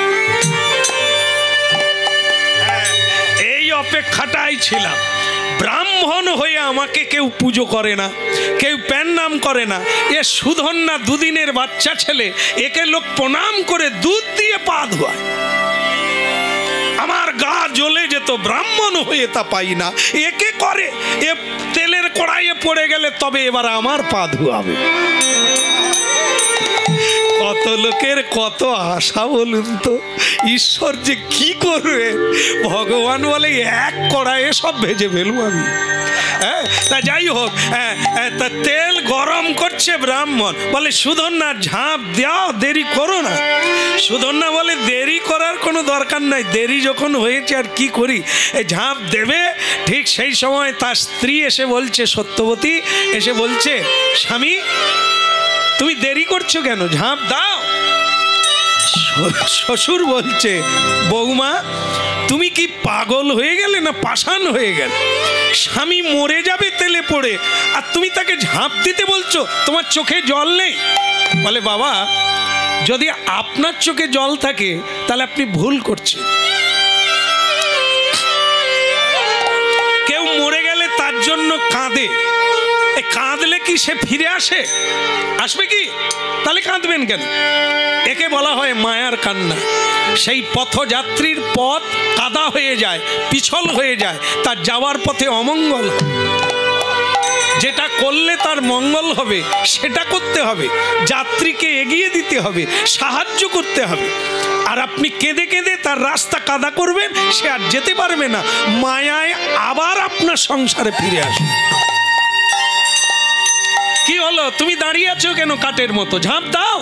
এই অপেক্ষাটাই ছিলাম। ব্রাহ্মণ হয়ে আমাকে কেউ পুজো করে না, কেউ প্যান নাম করে না। এ সুধন্যা দুদিনের বাচ্চা ছেলে, একে লোক প্রণাম করে দুধ দিয়ে পা ধোয়ায়। আমার গা জ্বলে যেত, ব্রাহ্মণ হয়ে তা পাই না, একে করে। এ তেলের কড়াইয়ে পড়ে গেলে তবে এবার আমার পা ধোয়াবে। কত লোকের কত আশা বলুন তো, ঈশ্বর যে কি করবে। ভগবান বলে এক কড়াইয়ে সব ভেজে ফেলবো আমি। হ্যাঁ, তা যাই হোক, তা তেল গরম করছে ব্রাহ্মণ, বলে সুধন্যা ঝাঁপ দাও, দেরি করো না। সুধন্যা বলে দেরি করার কোনো দরকার নাই, দেরি যখন হয়েছে আর কি করি, এই ঝাঁপ দেবে। ঠিক সেই সময় তার স্ত্রী এসে বলছে, সত্যবতী এসে বলছে, স্বামী তুমি দেরি করছো কেন, ঝাঁপ দাও। শ্বশুর বলছে, বৌমা তুমি কি পাগল হয়ে গেলে না পাষাণ হয়ে গেলে? স্বামী মরে যাবে তেলে পড়ে, আর তুমি তাকে ঝাঁপ দিতে বলছো, তোমার চোখে জল নেই? বলে বাবা, যদি আপনার চোখে জল থাকে তাহলে আপনি ভুল করছেন। কেউ মরে গেলে তার জন্য কাঁদে, কাঁদলে কি সে ফিরে আসে? আসবে কি? তাহলে কাঁদবেন কেন? একে বলা হয় মায়ার কান্না। সেই পথযাত্রীর পথ কাদা হয়ে যায়, পিছল হয়ে যায়, তার যাওয়ার পথে অমঙ্গল। যেটা করলে তার মঙ্গল হবে সেটা করতে হবে, যাত্রীকে এগিয়ে দিতে হবে, সাহায্য করতে হবে। আর আপনি কেঁদে কেঁদে তার রাস্তা কাদা করবেন, সে আর যেতে পারবে না, মায়ায় আবার আপনার সংসারে ফিরে আসবে। কি হলো, তুমি দাঁড়িয়ে আছো কেন কাঠের মতো? ঝাঁপ দাও।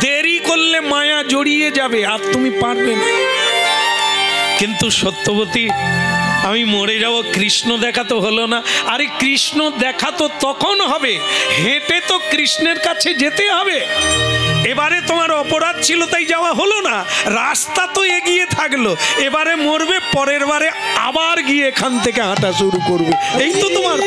দেরি করলে মায়া জড়িয়ে যাবে আর তুমি পারবে না। কিন্তু সত্যবতী, আমি মরে যাব, কৃষ্ণ দেখা তো হলো না। আরে কৃষ্ণ দেখা তো তখন হবে, হেঁটে তো কৃষ্ণের কাছে যেতে হবে। এবারে তোমার অপরাধ ছিল তাই যাওয়া হলো না, রাস্তা তো এগিয়ে থাকলো। এবারে মরবে, পরের বারে আবার গিয়ে এখান থেকে হাঁটা শুরু করবে, এই তো তোমার।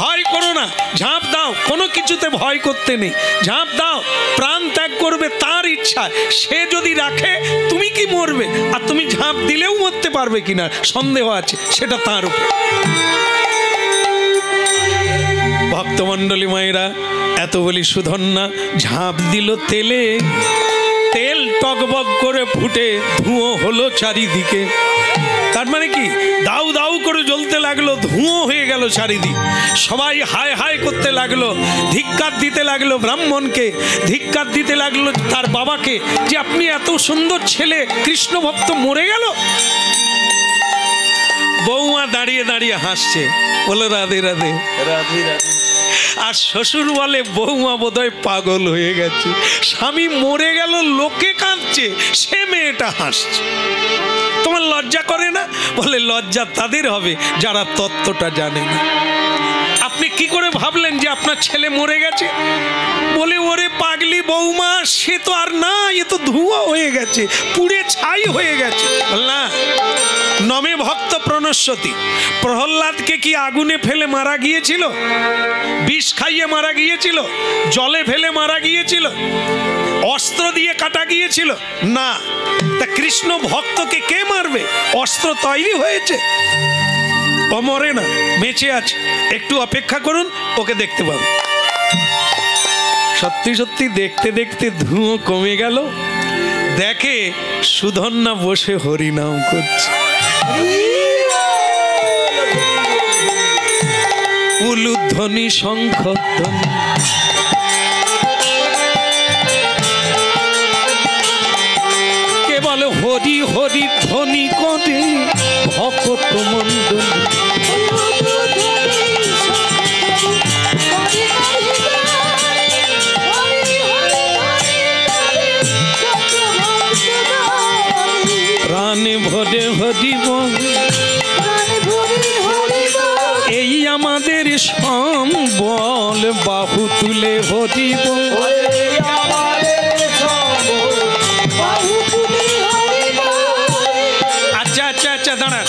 ভয় করো না, ঝাঁপ দাও, কোনো কিছুতে ভয় করতে নেই। ঝাঁপ দাও, প্রাণ ত্যাগ করবে তার ইচ্ছা, সে যদি রাখে তুমি কি মরবে, আর তুমি ঝাঁপ দিলেও মরতে পারবে কিনা সন্দেহ আছে, সেটা তার উপর। ভক্তমণ্ডলী মায়েরা, এত বলি সুধন্যা ঝাঁপ দিল তেলে, তেল টকবক করে ফুটে ধুঁয়ো হলো চারিদিকে। তার মানে কি, দাউ দাউ করে জ্বলতে লাগলো, ধুঁয়ো হয়ে গেল চারিদিক। সবাই হায় হায় করতে লাগলো, ধিক্কার দিতে লাগলো ব্রাহ্মণকে, ধিক্কার দিতে লাগলো তার বাবাকে, যে আপনি এত সুন্দর ছেলে কৃষ্ণ ভক্ত মরে গেল। বৌমা দাঁড়িয়ে দাঁড়িয়ে হাসছে, বলে রাধে রাধে রাধে রাধে। আর শ্বশুর বলে, বৌমা বোধহয় পাগল হয়ে গেছে, স্বামী মরে গেল, লোকে কাঁদছে, সে মেয়েটা হাসছে। তোমার লজ্জা করে না? বলে লজ্জা তাদের হবে যারা তত্ত্বটা জানে না। আপনি কি করে ভাবলেন যে আপনার ছেলে মরে গেছে? বলে ওরে পাগলি বৌমা, সে তো আর না, এ তো ধুঁয়ো হয়ে গেছে, পুড়ে ছাই হয়ে গেছে। না, নমে ভক্ত প্রণশ্যতি। প্রহ্লাদকে কি আগুনে ফেলে মারা গিয়েছিল? বিষ খাইয়ে মারা গিয়েছিল? জলে ফেলে মারা গিয়েছিল? অস্ত্র দিয়ে কাটা গিয়েছিল? না। তা কৃষ্ণ ভক্তকে কে মারবে? অস্ত্র তৈরি হয়েছে, ও মরে না, বেঁচে আছে। একটু অপেক্ষা করুন, ওকে দেখতে পাবেন। সত্যি সত্যি দেখতে দেখতে ধুঁয়ো কমে গেল, দেখে সুধন্যা বসে হরিনাম করছে। উলুধ্বনি শঙ্খধ্বনি, কে বলে হরি হরি ধ্বনি করে ভক্ত মন্ডলী। প্রাণে ভরে হরিব, এই আমাদের সম্বল, বাহু তুলে হরিব। আচ্ছা আচ্ছা আচ্ছা, দাঁড়ান।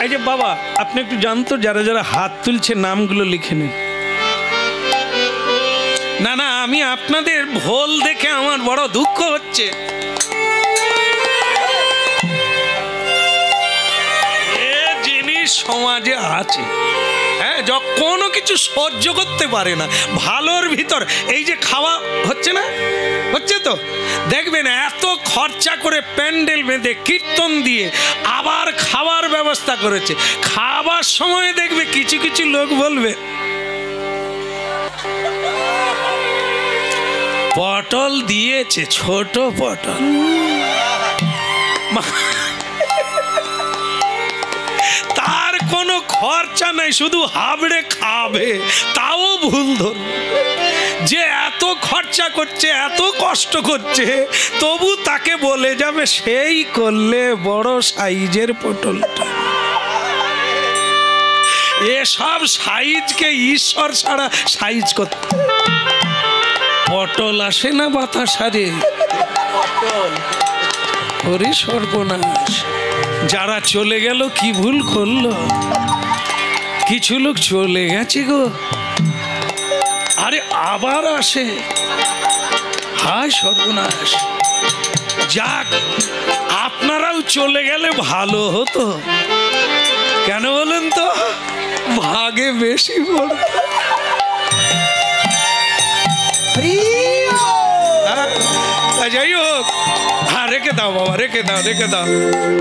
এই যে বাবা, আপনি একটু জানতো, যারা যারা হাত তুলছে নামগুলো লিখে নেন। না না, আমি আপনাদের ভোল দেখে আমার বড় দুঃখ হচ্ছে। সমাজে আছে, হ্যাঁ, কোনো কিছু সহ্য করতে পারে না, ভালোর ভিতর। এই যে খাওয়া হচ্ছে না, হচ্ছে তো, দেখবেন এত খরচা করে প্যান্ডেল বেঁধে কীর্তন দিয়ে আবার খাওয়ার ব্যবস্থা করেছে। খাবার সময় দেখবে কিছু কিছু লোক বলবে, পটল দিয়েছে, ছোট পটল। তার কোনো খরচা নাই, শুধু হাবড়ে খাবে, তাও ভুল ধর। যে এত খরচা করছে, এত কষ্ট করছে, তবু তাকে বলে যাবে সেই করলে বড় সাইজের পটলটা। এসব সাইজকে ঈশ্বর ছাড়া সাইজ করতে। পটল আসে না বাতাসারে, ওরে সর্বনাশ। যারা চলে গেল কি ভুল করলো, কিছু লোক চলে গেছে গো, আরে আবার আসে, হায় সর্বনাশ। যাক, আপনারাও চলে গেলে ভালো হতো, কেন বলেন তো, ভাগে বেশি পড়ে। যাই হোক, হ্যাঁ রেখে দাও বাবা, রেখে দাও, রেখে দাও।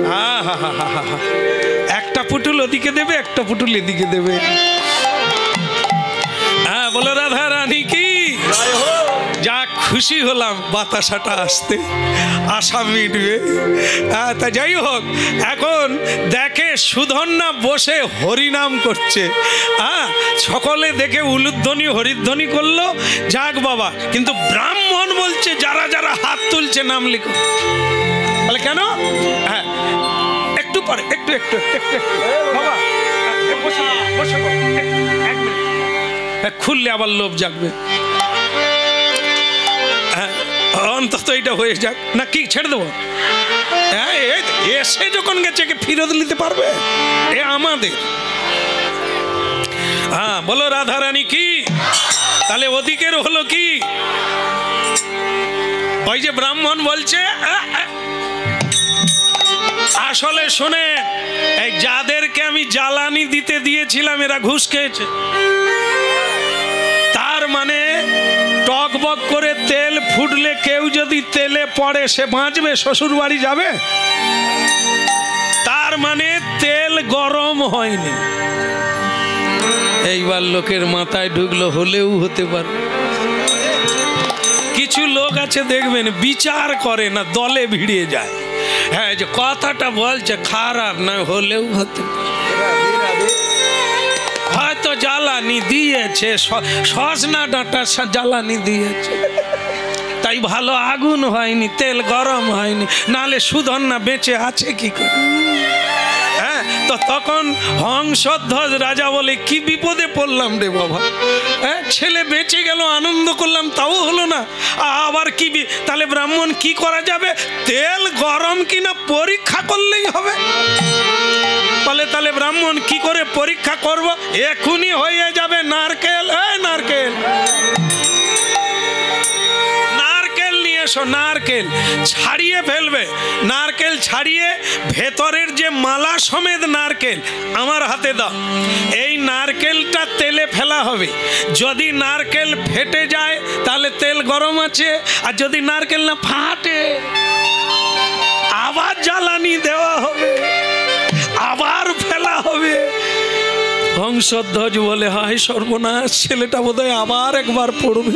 হ্যাঁ হা হা হা হা, একটা পুটুল ওদিকে দেবে, একটা পুটুল এদিকে দেবে। হ্যাঁ বলো রাধা রানী কি। যাক, খুশি হলাম বাতাসাটা আসতে, আশা মিটবে। হ্যাঁ তা যাই হোক, এখন দেখে সুধন্যা বসে হরিনাম করছে। হ্যাঁ, সকলে দেখে উলুধ্বনি হরিধ্বনি করলো। যাক বাবা, কিন্তু ব্রাহ্মণ বলছে যারা যারা হাত তুলছে নাম লিখো। বলে কেন? হ্যাঁ একটু পরে, একটু একটু একটু বাবা বসে বসে, এক মিনিট, খুললে আবার লোভ জাগবে। অন্তত এটা হয়ে যাক, না কি ছেড়ে দেবো? হ্যাঁ, এসে যখন গেছে একে ফিরত নিতে পারবে, এ আমাদের। হ্যাঁ বলো রাধা রানী কি। তাহলে ওদিকের হলো কি, ওই যে ব্রাহ্মণ বলছে, আসলে শোনে, এই যাদেরকে আমি জ্বালানি দিতে দিয়েছিলাম এরা ঘুষ খেয়েছে। তার মানে টকবক করে তেল ফুটলে কেউ যদি তেলে পড়ে সে বাঁচবে, শ্বশুর বাড়ি যাবে? তার মানে তেল গরম হয়নি। এইবার লোকের মাথায় ঢুকলো, হলেও হতে পারে। কিছু লোক আছে দেখবেন বিচার করে না, দলে ভিড়িয়ে যায়। হ্যাঁ, যে কথাটা বলছে খারাপ না, হলেও হতে পারে। হয়তো জ্বালানি দিয়েছে, সজনা ডাঁটা জ্বালানি দিয়েছে, তাই ভালো আগুন হয়নি, তেল গরম হয়নি, নালে সুধন্যা বেঁচে আছে কি করে? হ্যাঁ, তো তখন হংসধ্বজ রাজা বলে কি বিপদে পড়লাম রে বাবা। হ্যাঁ, ছেলে বেঁচে গেল, আনন্দ করলাম, তাও হলো না, আবার কি? তাহলে ব্রাহ্মণ কি করা যাবে? তেল গরম কিনা পরীক্ষা করলেই হবে। বলে তাহলে ব্রাহ্মণ কি করে পরীক্ষা করব? এখনই হয়ে যাবে নারকেল। নারকেল, নারকেল নিয়ে এসো। নারকেল ছাড়িয়ে ফেলবে, নারকেল ছাড়িয়ে ভেতরের যে মালা সমেত নারকেল আমার হাতে দাও। এই নারকেলটা তেলে ফেলা হবে। যদি নারকেল ফেটে যায় তাহলে তেল গরম আছে, আর যদি নারকেল না ফাটে আবার জ্বালানি দেওয়া হবে, আবার ফেলা হবে। হংসধ্বজ বলে হায় সর্বনাশ, ছেলেটা বোধহয় আবার একবার পড়বে।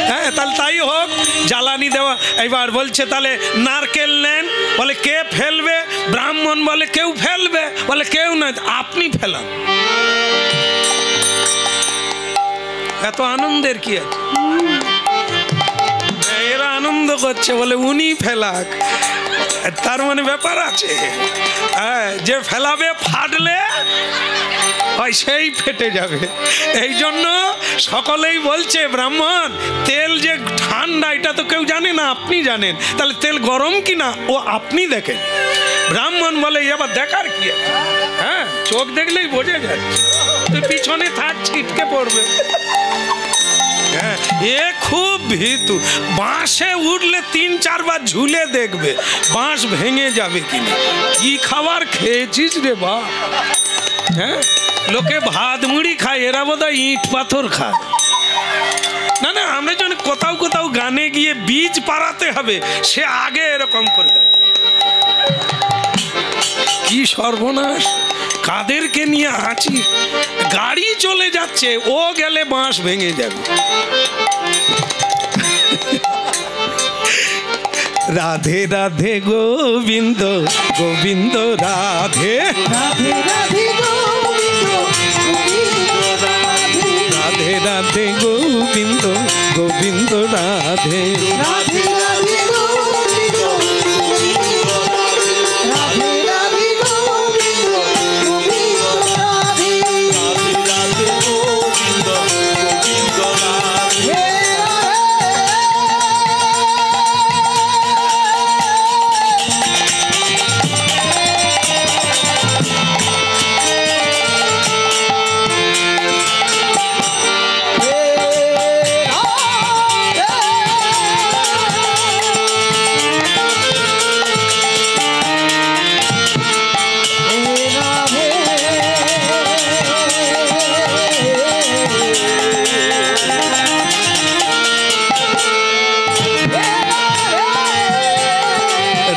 হ্যাঁ, তাহলে তাই হোক, জ্বালানি দেওয়া। এবার বলছে তাহলে নারকেল নেন। বলে কে ফেলবে? ব্রাহ্মণ বলে কেউ ফেলবে। বলে কেউ নয়, আপনি ফেলান। এত আনন্দের কি আছে? এরা আনন্দ করছে, বলে উনি ফেলাক, তার মানে ব্যাপার আছে। হ্যাঁ, যে ফেলাবে ফাটলে হয় সেই ফেটে যাবে। এই জন্য সকলেই বলছে ব্রাহ্মণ তেল যে ঠান্ডা এটা তো কেউ জানে না, আপনি জানেন, তাহলে তেল গরম কিনা ও আপনি দেখেন। ব্রাহ্মণ বলে আবার দেখার কি আছে? হ্যাঁ, চোখ দেখলেই বোঝা যাচ্ছে, তুই পিছনে থাক, ছিটকে পড়বে। হ্যাঁ, এ খুব ভীতু। বাঁশে উঠলে 3-4 বার ঝুলে দেখবে বাঁশ ভেঙে যাবে কিনা। কি খাবার খেয়েছিস রে বা? হ্যাঁ, লোকে ভাত মুড়ি খায়, এরা বোধহয় ইট পাথর খায়। না না, আমরা যখন কোথাও কোথাও গানে গিয়ে বীজ পাড়াতে হবে, সে আগে এরকম করে দেয়। কি সর্বনাশ, কাদেরকে নিয়ে আছি? গাড়ি চলে যাচ্ছে, ও গেলে বাঁশ ভেঙে যাবে। রাধে রাধে গোবিন্দ গোবিন্দ রাধে রাধে রাধে গোবিন্দ গোবিন্দ রাধে রাধে রাধে গোবিন্দ গোবিন্দ রাধে রাধে রাধে গোবিন্দ গোবিন্দ রাধে রাধে রাধে গোবিন্দ গোবিন্দ রাধে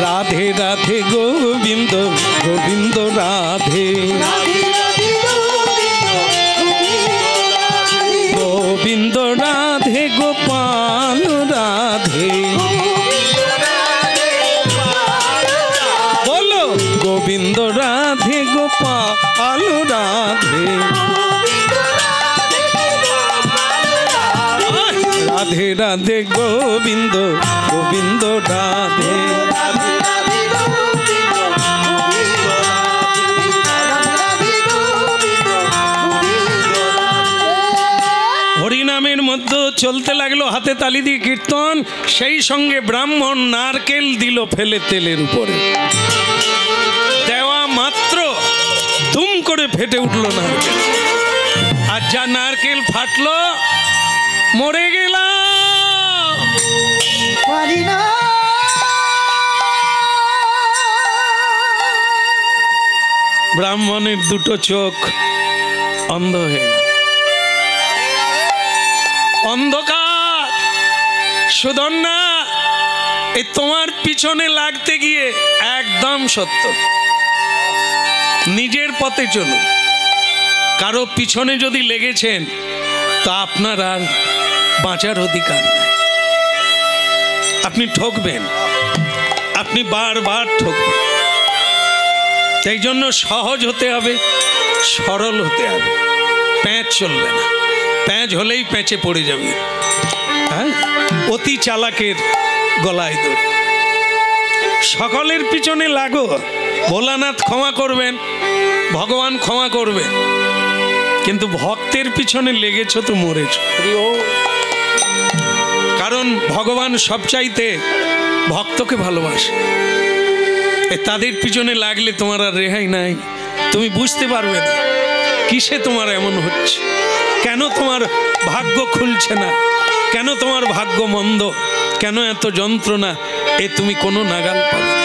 রাধে রাধে গোবিন্দ গোবিন্দ রাধে রাধে রাধে গোবিন্দ গোবিন্দ রাধে গোবিন্দ রাধে গোপাল রাধে বলো গোবিন্দ রাধে গোপাল রাধে রাধে রাধে গোবিন্দ গোবিন্দ রাধে হরিনামের মধ্যে চলতে লাগলো হাতে তালি দিয়ে কীর্তন, সেই সঙ্গে ব্রাহ্মণ নারকেল দিল ফেলে তেলের উপরে। দেওয়া মাত্র দুম করে ফেটে উঠলো নারকেল, আর যা নারকেল ফাটলো মরে গেলাম। ব্রাহ্মণের দুটো চোখ অন্ধ হয়ে গেল, অন্ধকার। সুধন্যা, এই তোমার পিছনে লাগতে গিয়ে একদম সত্য, নিজের পথে চলুন। কারো পিছনে যদি লেগেছেন তা আপনার আর বাঁচার অধিকার নেই। আপনি ঠকবেন, আপনি বারবার ঠকবেন। এই জন্য সহজ হতে হবে, সরল হতে হবে। প্যাঁচ চলবে না, প্যাঁচ হলেই প্যাঁচে পড়ে যাবে। হ্যাঁ, অতি চালাকের গলায় দড়ি। সকলের পিছনে লাগো, ভোলানাথ ক্ষমা করবেন, ভগবান ক্ষমা করবেন, কিন্তু ভক্তের পিছনে লেগেছ তো মরেছ। কারণ ভগবান সবচাইতে ভক্তকে ভালোবাসে। তাদের পিছনে লাগলে তোমার আর রেহাই নাই। তুমি বুঝতে পারবে না কিসে তোমার এমন হচ্ছে, কেন তোমার ভাগ্য খুলছে না, কেন তোমার ভাগ্য মন্দ, কেন এত যন্ত্রণা, এ তুমি কোনো নাগাল পাবে না।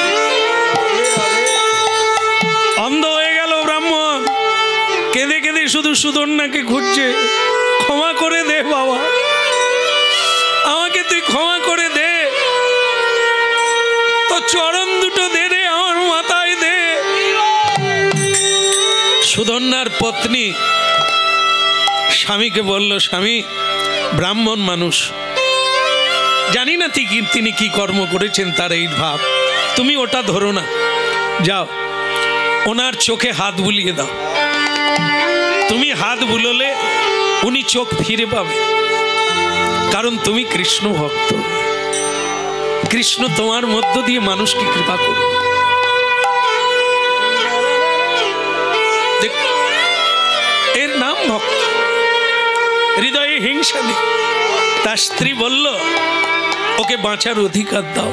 অন্ধ হয়ে গেল ব্রাহ্মণ, কেঁদে কেঁদে শুধু সুধন্যাকে খুঁজছে। ক্ষমা করে দে বাবা, আমাকে তুই ক্ষমা করে দে, তো চরণ দুটো দে রে, আমার মাথায় দে। সুধন্যার পত্নী স্বামীকে বলল, স্বামী ব্রাহ্মণ মানুষ, জানি না তিনি কি কর্ম করেছেন, তার এই ভাব, তুমি ওটা ধরো না, যাও ওনার চোখে হাত বুলিয়ে দাও। তুমি হাত বুলোলে উনি চোখ ফিরে পাবে, কারণ তুমি কৃষ্ণ ভক্ত। কৃষ্ণ তোমার মধ্য দিয়ে মানুষকে কৃপা করবে। এর নাম ভক্ত, হৃদয়ে হিংসা নেই। তার স্ত্রী বলল, ওকে বাঁচার অধিকার দাও,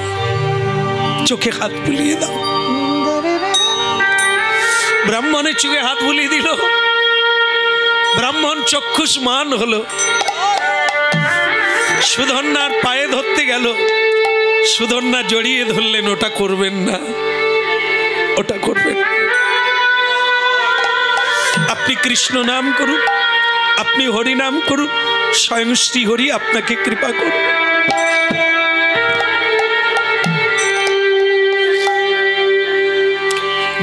চোখে হাত বুলিয়ে দাও। ব্রাহ্মণের চোখে হাত বুলিয়ে দিল, ব্রাহ্মণ চক্ষুষ্মান হলো। সুধন্যার পায়ে ধরতে গেল, সুধন্যা জড়িয়ে ধরলেন, ওটা করবেন না, ওটা করবেন না। আপনি কৃষ্ণ নাম করুন, আপনি হরি নাম করুন, স্বয়ং শ্রী হরি আপনাকে কৃপা করুন।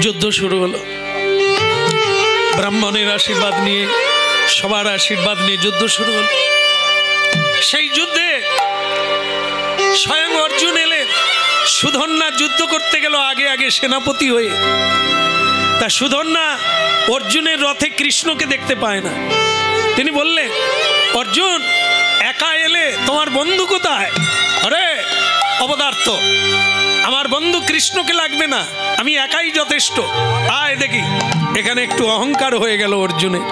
যুদ্ধ শুরু হলো। ব্রাহ্মণের আশীর্বাদ নিয়ে, সবার আশীর্বাদ নিয়ে যুদ্ধ শুরু হলো। সেই যুদ্ধে স্বয়ং অর্জুন এলেন। সুধন্যা যুদ্ধ করতে গেল আগে আগে সেনাপতি হয়ে। তা সুধন্যা অর্জুনের রথে কৃষ্ণকে দেখতে পায় না। তিনি বললেন, অর্জুন একা এলে, তোমার বন্ধু কোথায়? আরে অপদার্থ, আমার বন্ধু কৃষ্ণকে লাগবে না, আমি একাই যথেষ্ট। আয় দেখি। এখানে একটু অহংকার হয়ে গেল অর্জুনের,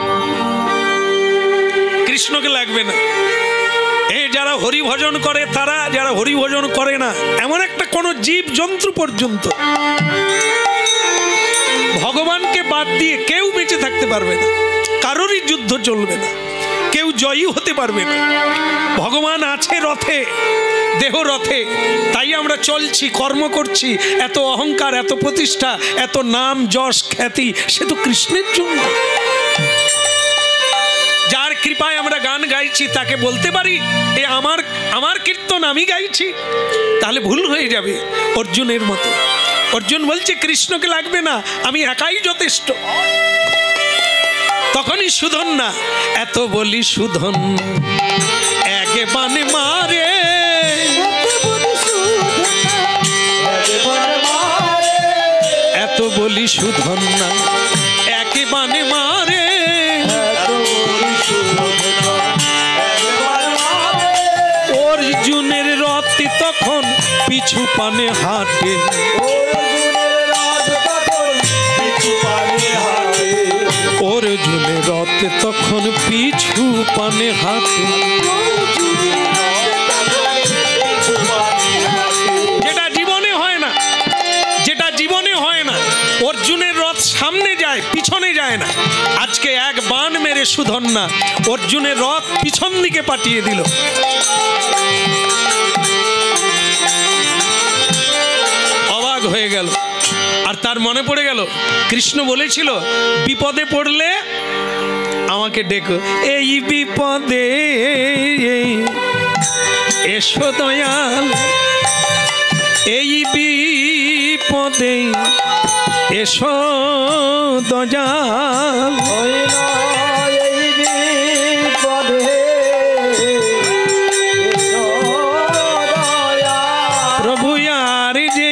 কৃষ্ণকে লাগবে না। এই যারা হরিভজন করে তারা, যারা হরিভজন করে না, এমন একটা কোনো জীব জন্তু পর্যন্ত ভগবানকে বাদ দিয়ে কেউ বেঁচে থাকতে পারবে না, কারোরই যুদ্ধ চলবে না, কেউ জয়ী হতে পারবে না। ভগবান আছে রথে, দেহ রথে, তাই আমরা চলছি, কর্ম করছি। এত অহংকার, এত প্রতিষ্ঠা, এত নাম যশ খ্যাতি, সে তো কৃষ্ণের জন্য। যার কৃপায় আমরা গান গাইছি তাকে বলতে পারি এ আমার কীর্তন আমি গাইছি, তাহলে ভুল হয়ে যাবে অর্জুনের মতো। অর্জুন বলছে কৃষ্ণকে লাগবে না, আমি একাই যথেষ্ট। তখনই সুধন্যা, এত বলি সুধন্যা একে বানে মারে, এত বলি সুধন্যা একে বানে মারে, অর্জুনের রথ তখন পিছু পানে হাঁটে, অর্জুনের রথ তখন পিছু পানে হাঁটে। যেটা জীবনে হয় না, যেটা জীবনে হয় না, অর্জুনের রথ সামনে যায়, পিছনে যায় না। আজকে এক বাণ মেরে সুধন্যা অর্জুনের রথ পিছন দিকে পাঠিয়ে দিল। অবাক হয়ে গেল। আর তার মনে পড়ে গেল কৃষ্ণ বলেছিল বিপদে পড়লে আমাকে ডেকো, এই বিপদে এসো দয়াল, এই বিপদে এসো দয়াল, প্রভু আর যে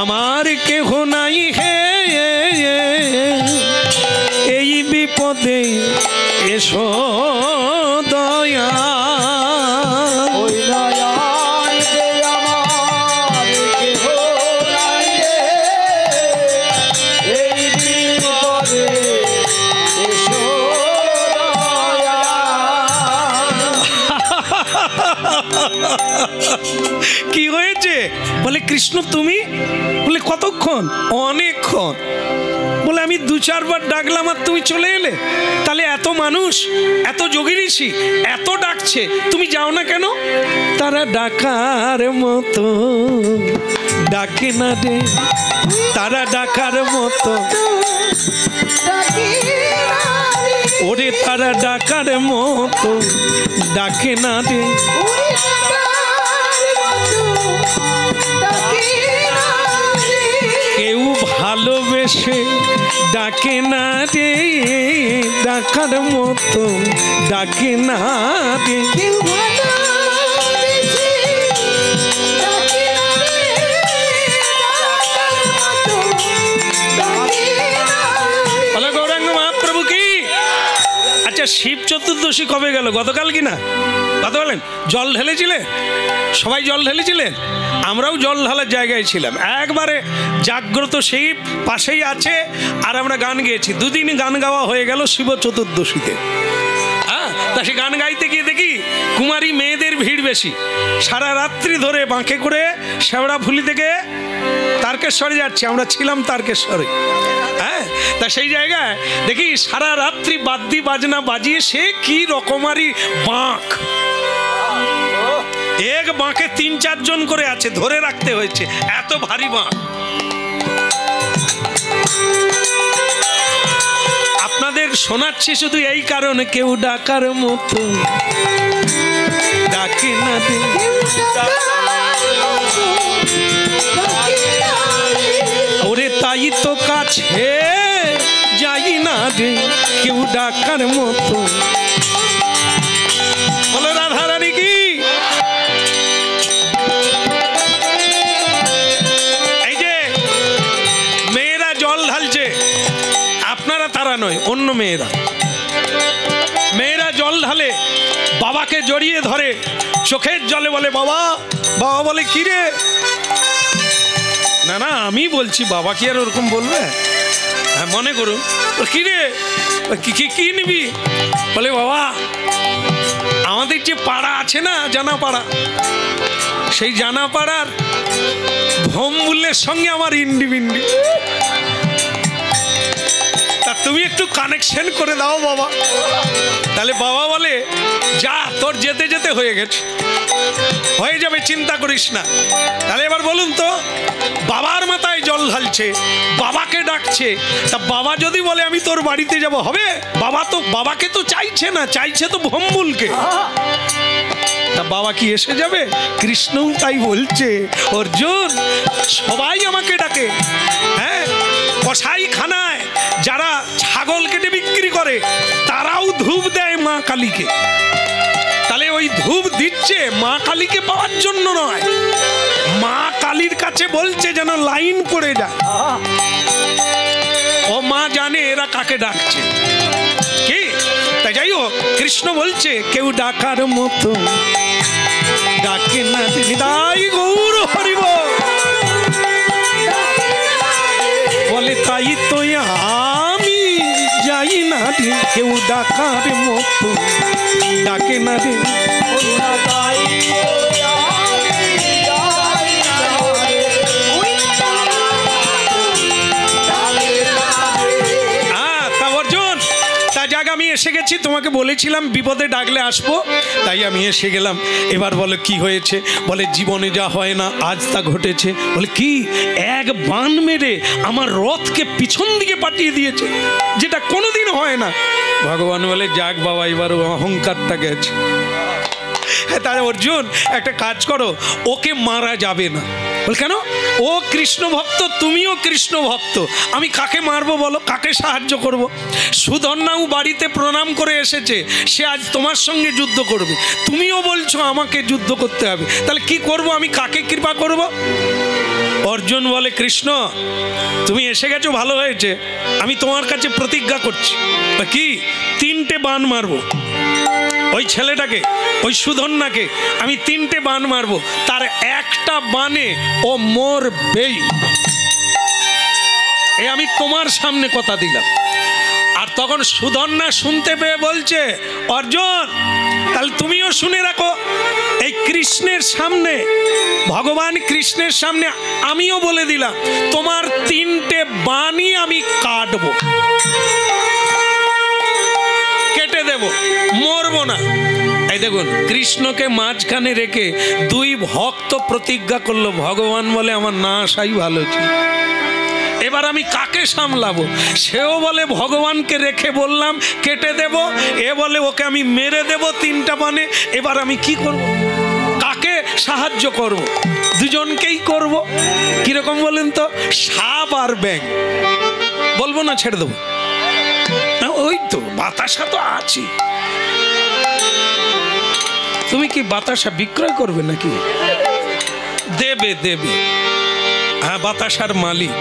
আমার কেহ নাই হে, এই বিপদে এসো দয়াল, কি হয়েছে? বলে কৃষ্ণ তুমি? বলে কতক্ষণ? অনেকক্ষণ। বলে আমি 2-4 বার ডাকলাম আর তুমি চলে এলে? তাহলে এত মানুষ, এত যোগী ঋষি এত ডাকছে, তুমি যাও না কেন? তারা ডাকার মতো ডাকে না রে, তারা ডাকার মতো, ওরে তারা ডাকার মতো ডাকে না রে, কেউ ভালোবেসে ডাকে না রে, ডাকার মতো ডাকে না রে। গৌরাঙ্গ মহাপ্রভু কি? আচ্ছা শিব চতুর্দশী কবে গেল? গতকাল কি না? কথা বলেন। জল ঢেলেছিলেন? সবাই জল ঢেলেছিলেন? আমরাও জল ঢালার জায়গায় ছিলাম। একবারে জাগ্রত শিব পাশেই আছে, আর আমরা গান গেয়েছি। 2 দিন গান গাওয়া হয়ে গেল শিব চতুর্দশীতে। হ্যাঁ, তা সে গান গাইতে গিয়ে দেখি কুমারী মেয়েদের ভিড় বেশি। সারা রাত্রি ধরে বাঁকে করে শেওড়াফুলি থেকে তারকেশ্বরে যাচ্ছে, আমরা ছিলাম তারকেশ্বরে। হ্যাঁ, তা সেই জায়গায় দেখি সারা রাত্রি বাদ্যি বাজনা বাজিয়ে সে কি রকমারি বাঁক, এক বাঁকে 3-4 জন করে আছে, ধরে রাখতে হয়েছে, এত ভারী বাঁক। আপনাদের শোনাচ্ছি শুধু এই কারণে, কেউ ডাকার মতো ডাকে না রে, ওরে তাই তো কাছে যাই না রে, কেউ ডাকার মতো। বলে রাধারানী কি? ওরা নয়, অন্য মেয়েরা। মেয়েরা জল ঢালে, বাবাকে জড়িয়ে ধরে, চোখের জলে বলে বাবা। বাবা বলে কি রে? না না আমি বলছি, বাবা কি আর ওরকম বলবে? হ্যাঁ মনে করুন, কি রে কি নিবি? বলে বাবা আমাদের যে পাড়া আছে না, জানা পাড়া, সেই জানা পাড়ার ভম্বুলের সঙ্গে আমার ইন্ডি বিন্ডি, তা তুমি একটু কানেকশন করে দাও বাবা। তাহলে বাবা বলে যা, তোর যেতে যেতে হয়ে গেছে, হয়ে যাবে, চিন্তা করিস না। তাহলে এবার বলুন তো, বাবার মাথায় জল ঢালছে, বাবাকে ডাকছে, তা বাবা যদি বলে আমি তোর বাড়িতে যাব, হবে? বাবাকে তো চাইছে না, চাইছে তো ভম্বুলকে। তা বাবা কি এসে যাবে? কৃষ্ণও তাই বলছে, অর্জুন সবাই আমাকে ডাকে। হ্যাঁ, কসাই খানায় যারা ছাগল কেটে বিক্রি করে তারাও ধূপ দেয় মা কালীকে। তাহলে ওই ধূপ দিচ্ছে মা কালীকে পাওয়ার জন্য নয়, মা কালীর কাছে বলছে যেন লাইন পড়ে যায়। ও মা জানে এরা কাকে ডাকছে কি। তাই যাই হোক, কৃষ্ণ বলছে কেউ ডাকার মতো ডাকে না, হৃদয় গৌর হরিব বলে, তাই তো আমি যাই না রে, কেউ ডাকার মতো ডাকে না রে। আমি এসে গেছি, তোমাকে বলেছিলাম বিপদে ডাকলে আসবো, তাই আমি এসে গেলাম। এবার বলে কি হয়েছে? বলে জীবনে যা হয় না আজ তা ঘটেছে। বলে কি? এক বান মেরে আমার রথকে পিছন দিকে পাঠিয়ে দিয়েছে, যেটা কোনোদিন হয় না। ভগবান বলে যাক বাবা, এবার অহংকারটা গেছে। তাহলে অর্জুন একটা কাজ করো, ওকে মারা যাবে না। বল কেন? ও কৃষ্ণ ভক্ত, তুমিও কৃষ্ণ ভক্ত, আমি কাকে মারবো বলো, কাকে সাহায্য করব? সুধন্যাও বাড়িতে প্রণাম করে এসেছে, সে আজ তোমার সঙ্গে যুদ্ধ করবে, তুমিও বলছো আমাকে যুদ্ধ করতে হবে, তাহলে কি করব আমি, কাকে কৃপা করব? অর্জুন বলে কৃষ্ণ তুমি এসে গেছো, ভালো হয়েছে, আমি তোমার কাছে প্রতিজ্ঞা করছি। কি? 3টে বাণ মারবো ওই ছেলেটাকে, ওই সুধন্যাকে আমি 3টে বাণ মারবো, তার একটা বাণে ও মরবেই, এ আমি তোমার সামনে কথা দিলাম। আর তখন সুধন্যা শুনতে পেয়ে বলছে অর্জুন তাহলে তুমিও শুনে রাখো, এই কৃষ্ণের সামনে, ভগবান কৃষ্ণের সামনে আমিও বলে দিলাম তোমার 3টে বাণই আমি কাটবো, কেটে দেব, মরবো না। এই দেখুন কৃষ্ণকে মাঝখানে রেখে 2 ভক্ত প্রতিজ্ঞা করলো, ভগবান বলে আমার না আসাই ভালো ছিল, এবার আমি কাকে সামলাবো? সেও বলে ভগবানকে রেখে বললাম কেটে দেব, এ বলে ওকে আমি মেরে দেব 3টা বাণে, এবার আমি কি করব? কাকে সাহায্য করব? দুজনকেই করব। কিরকম বলেন তো? সাপ আর ব্যাঙ, বলবো না ছেড়ে দেবো, ওই তো বাতাসা তো আছে, তুমি কি বাতাসা বিক্রয় করবে নাকি? দেবে দেবে, হ্যাঁ বাতাসার মালিক,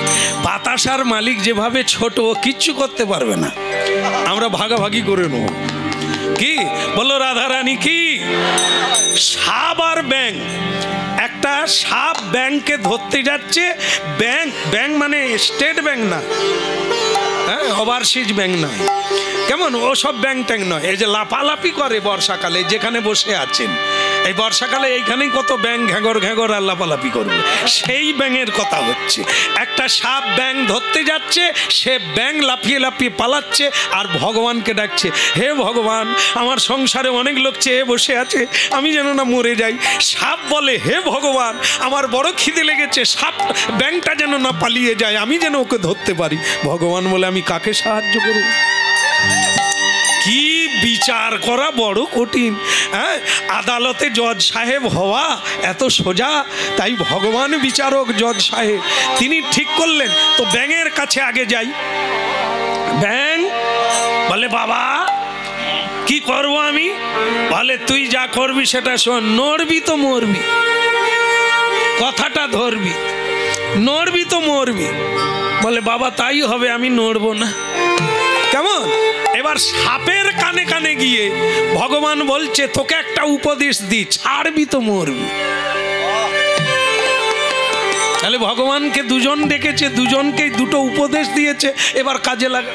বাতাসার মালিক যেভাবে ছোট, কিচ্ছু করতে পারবে না, আমরা ভাগাভাগি করে নেব। কি বলো রাধারানী? কি সাপ আর ব্যাঙ, একটা সাপ ব্যাঙকে ধরতে যাচ্ছে, ব্যাঙ মানে স্টেট ব্যাংক না, হ্যাঁ ওভারসিজ ব্যাংক নয়, কেমন ওসব ব্যাং ট্যাং নয়, এই যে লাফালাফি করে বর্ষাকালে, যেখানে বসে আছেন এই বর্ষাকালে এইখানেই কত ব্যাং ঘ্যাগর ঘ্যাগর আর লাফালাফি করবে, সেই ব্যাঙের কথা হচ্ছে। একটা সাপ ব্যাং ধরতে যাচ্ছে, সে ব্যাং লাফিয়ে লাফিয়ে পালাচ্ছে আর ভগবানকে ডাকছে, হে ভগবান আমার সংসারে অনেক লোক চেয়ে বসে আছে, আমি যেন না মরে যাই। সাপ বলে হে ভগবান আমার বড় খিদে লেগেছে, সাপ ব্যাংটা যেন না পালিয়ে যায়, আমি যেন ওকে ধরতে পারি। ভগবান বলে আমি কাকে সাহায্য করব? কি বিচার করা বড় কঠিন, হ্যাঁ আদালতে জজ সাহেব হওয়া এত সোজা, তাই ভগবান বিচারক জজ সাহেব, তিনি ঠিক করলেন তো ব্যাঙের কাছে আগে যাই। ব্যাঙ বলে বাবা কি করব আমি? বলে তুই যা করবি সেটা শোন, নড়বি তো মরবি, কথাটা ধরবি, নড়বি তো মরবি। বলে বাবা তাই হবে, আমি নড়বো না। কেমন? এবার সাপের কানে কানে গিয়ে ভগবান বলছে তোকে একটা উপদেশ দি, ছাড়বি তো মরবি। তাহলে ভগবানকে দুজন ডেকেছে, দুজনকেই দুটো উপদেশ দিয়েছে, এবার কাজে লাগা।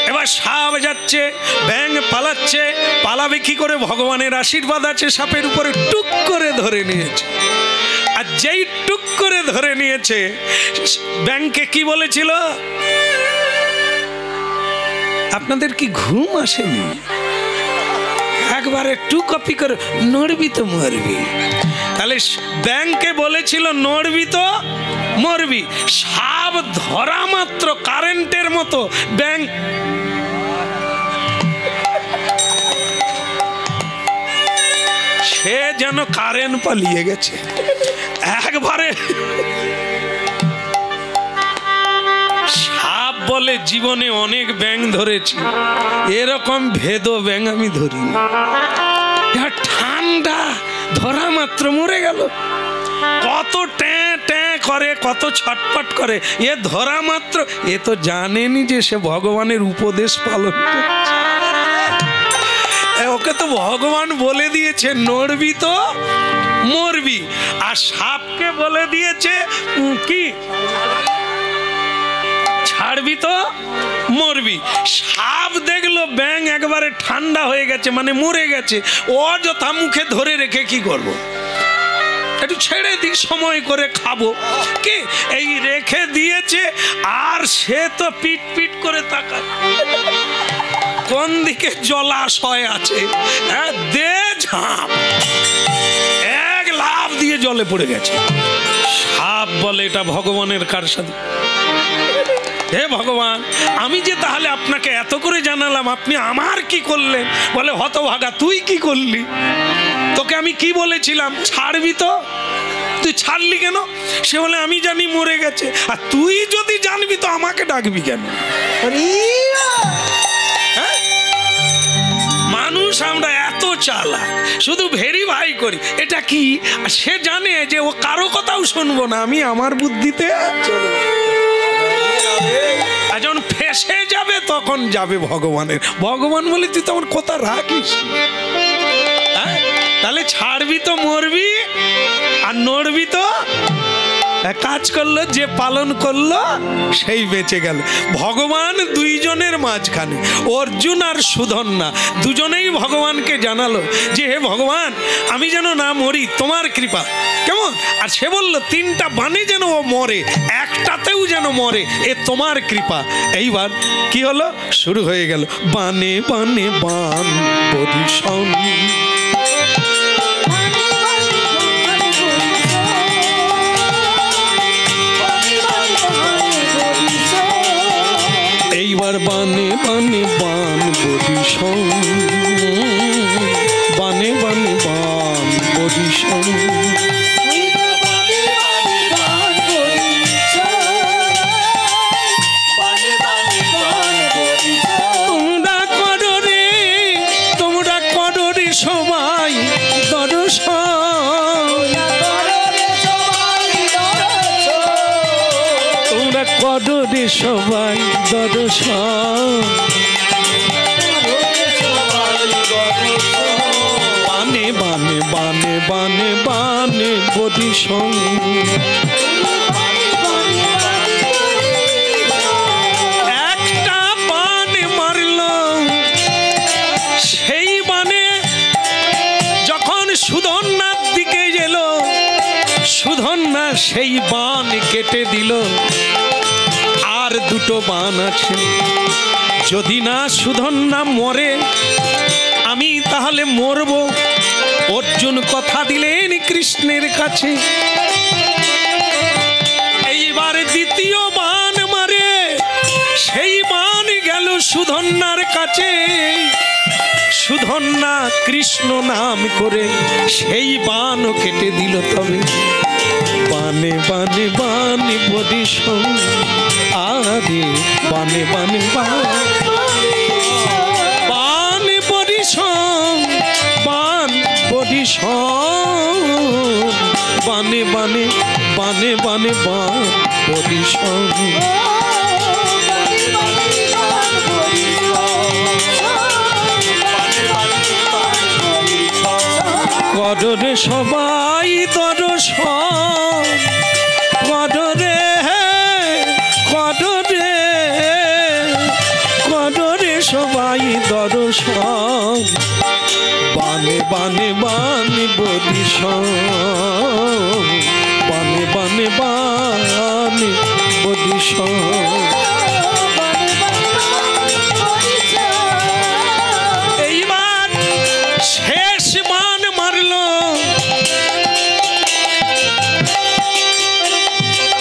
এবার সাপ যাচ্ছে, ব্যাঙ পালাচ্ছে, পালাবে কি করে? ভগবানের আশীর্বাদ আছে সাপের উপরে, টুক করে ধরে নিয়েছে। আর যেই টুক করে ধরে নিয়েছে, ব্যাঙকে কি বলেছিল? আপনাদের কি ঘুম আসেনি? একবারে টু কপি করে, নড়বি তো মরবি। তাহলে ব্যাঙকে বলেছিল নড়বি তো মরবি। সাপ ধরা মাত্র কারেন্টের মতো ব্যাঙ সে যেন কারেন্ট পালিয়ে গেছে একবারে। সাপ বলে জীবনে অনেক ব্যাঙ ধরেছি, এরকম ভেদ ব্যাঙ আমি ধরিনি। ঠান্ডা, ধরা মাত্র মরে গেল। কত ট্যাঁ ট্যাঁ করে, কত ছটপট করে, এ ধরা মাত্র। এ তো জানেনি যে সে ভগবানের উপদেশ পালন করছে। ওকে তো ভগবান বলে দিয়েছে নড়বি তো মরবি, আর সাপকে বলে দিয়েছে কি? ছাড়বি তো মরবি। সাপ দেখলো ব্যাঙ একবারে ঠান্ডা হয়ে গেছে, মানে মরে গেছে, অযথা মুখে ধরে রেখে কি করব? একটু ছেড়ে দিই, সময় করে খাবো। কি এই রেখে দিয়েছে, আর সে তো পিট পিট করে তাকায় কোন দিকে জলাশয় আছে। দে ঝাঁপ, এক লাফ দিয়ে জলে পড়ে গেছে। সাপ বলে এটা ভগবানের কার সাথে? হে ভগবান, আমি যে তাহলে আপনাকে এত করে জানালাম, আপনি আমার কি করলেন? বলে হতভাগা, তুই কি করলি? তোকে আমি কি বলেছিলাম? ছাড়বি তো, তুই ছাড়লি কেন? সে বলে আমি জানি মরে গেছে, আর তুই যদি জানবি তো আমাকে ডাকবি কেন? মানুষ আমরা এত চালাক, শুধু ভেরিফাই করি এটা কি। সে জানে যে ও কারো কথাও শুনবো না, আমি আমার বুদ্ধিতে চলবো। আর যখন ফেসে যাবে তখন যাবে ভগবানের। ভগবান বলে তুই তো আমার কথা রাখিস। তাহলে ছাড়বি তো মরবি, আর নড়বি তো। কাজ করলো যে পালন করলো সেই বেঁচে গেল। ভগবান দুইজনের মাঝখানে, অর্জুন আর সুধন্না দুজনেই ভগবানকে জানালো যে হে ভগবান, আমি যেন না মরি, তোমার কৃপা। কেমন? আর সে বলল তিনটা বাণে যেন ও মরে, একটাতেও যেন মরে, এ তোমার কৃপা। এইবার কি হলো? শুরু হয়ে গেল বাণে বাণে বাণ পরিশন। এইবার বানে বানে বান বরিশন, বানে বানে বান বরিশন। তোমরা করো রে, তোমরা করো রে সবাই দর্শন, তোমরা করো রে সবাই দর্শন। বানে বানে বানে বানে বানে বরিশন। একটা বানে মারল, সেই বানে যখন সুধন্যার দিকে গেল, সুধন্যা সেই বান কেটে দিল। আর দুটো বান আছে, যদি না সুধন্যা মরে আমি তাহলে মরব। অর্জুন কথা দিলেন কৃষ্ণের কাছে। এইবার দ্বিতীয় বান মারে, সেই বান গেল সুধন্যার কাছে। সুধন্যা কৃষ্ণ নাম করে সেই বানও কেটে দিল। তবে বানে বানে বানে বরিশন, আরে বানে বানে বানে বরিশন, বান বরিশন, বানে বানে বানে বানে বান বরিশন। কররে সবাই দর্শন, কররে কররে কররে সবাই দর্শন, বানে বানে বানে বদিশন, বানে বানে বানে বদিশন। এইবার শেষ বান মারল,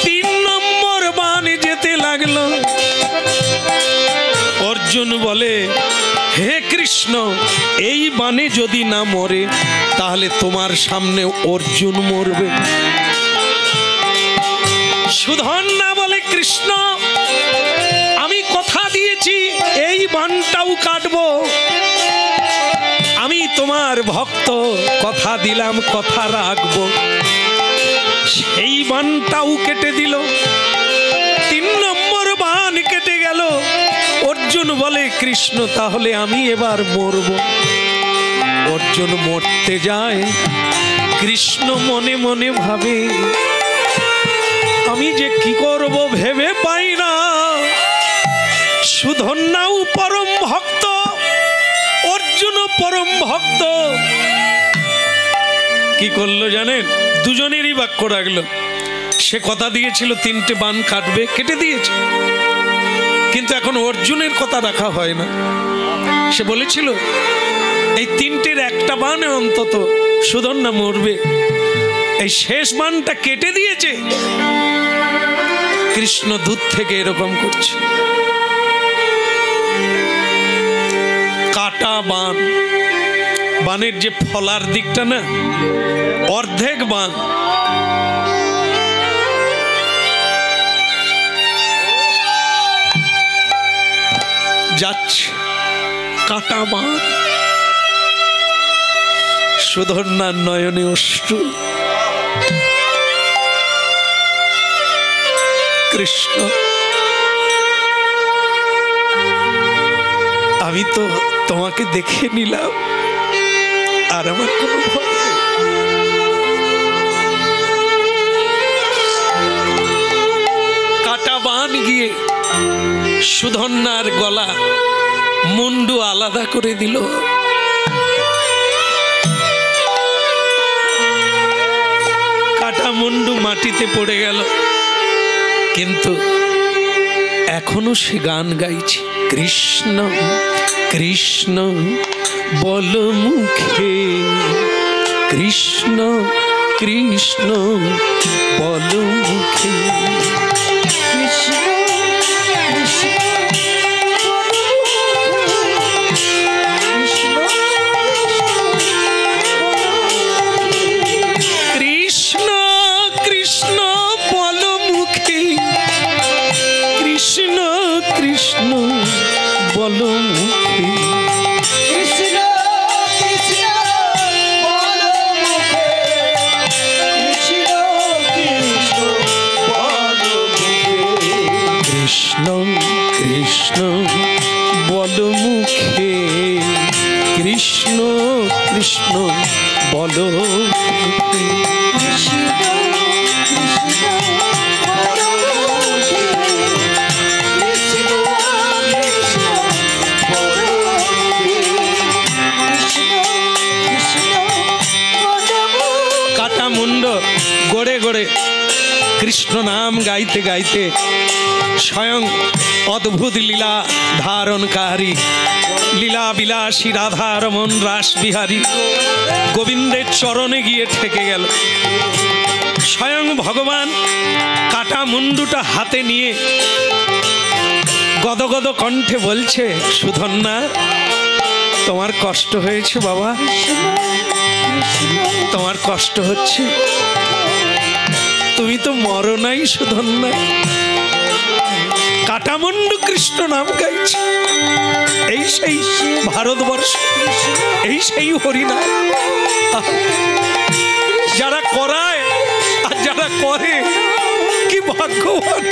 3 নম্বর বান যেতে লাগলো। অর্জুন বলে, হে কৃষ্ণ, এই বানে যদি না মরে তাহলে তোমার সামনে অর্জুন মরবে। সুধন্যা বলে, কৃষ্ণ আমি কথা দিয়েছি এই বানটাও কাটবো, আমি তোমার ভক্ত, কথা দিলাম কথা রাখবো। সেই বানটাও কেটে দিল, 3 নম্বর বান কেটে গেল। অর্জুন বলে, কৃষ্ণ তাহলে আমি এবার মরব। অর্জুন মরতে যায়, কৃষ্ণ মনে মনে ভাবে, আমি যে কি করব ভেবে পাই না। সুধন্যাও পরম ভক্ত, অর্জুন পরম ভক্ত। কি করলো জানেন? দুজনেরই বাক্য রাখলো। সে কথা দিয়েছিল 3টে বান কাটবে, কেটে দিয়েছে, কিন্তু এখন অর্জুনের কথা রাখা হয় না। সে বলেছিল এই 3টের একটা বানে অন্তত সুধন্যা মরবে, এই শেষ বানটা কেটে দিয়েছে। কৃষ্ণ দূর থেকে এরকম করছে, কাটা বান, বানের যে ফলার দিকটা না, অর্ধেক বান। যাচ্ছে কাটা বান, সুধন্যার নয়নে অশ্রু। কৃষ্ণ আমি তো তোমাকে দেখে নিলাম, আর আমার কোনো ভয় নেই। কাটা বান গিয়ে সুধন্যার গলা মুন্ডু আলাদা করে দিল। কাটা মুন্ডু মাটিতে পড়ে গেল, কিন্তু এখনো সে গান গাইছে, কৃষ্ণ কৃষ্ণ বল মুখে, কৃষ্ণ কৃষ্ণ বল মুখে। বলো মুখে, কৃষ্ণ কৃষ্ণ বলো মুখে, কৃষ্ণ কৃষ্ণ বলো মুখে, কৃষ্ণ কৃষ্ণ বলো মুখে, কৃষ্ণ কৃষ্ণ বলো মুখে। গড়ে গড়ে কৃষ্ণ নাম গাইতে গাইতে স্বয়ং অদ্ভুত লীলা ধারণকারী লীলা বিলাসী রাধা রমন রাস বিহারী গোবিন্দের চরণে গিয়ে ঠেকে গেল। স্বয়ং ভগবান কাটা মুন্ডুটা হাতে নিয়ে গদগদ কণ্ঠে বলছে, সুধন্যা তোমার কষ্ট হয়েছে বাবা, তোমার কষ্ট হচ্ছে, তুমি তো মরো নাই সুধন্যা। কাটামুন্ডু কৃষ্ণ নাম গাইছে, এই সেই ভারতবর্ষ, এই সেই হরিনাম। যারা করায় আর যারা করে কি ভাগ্যবান।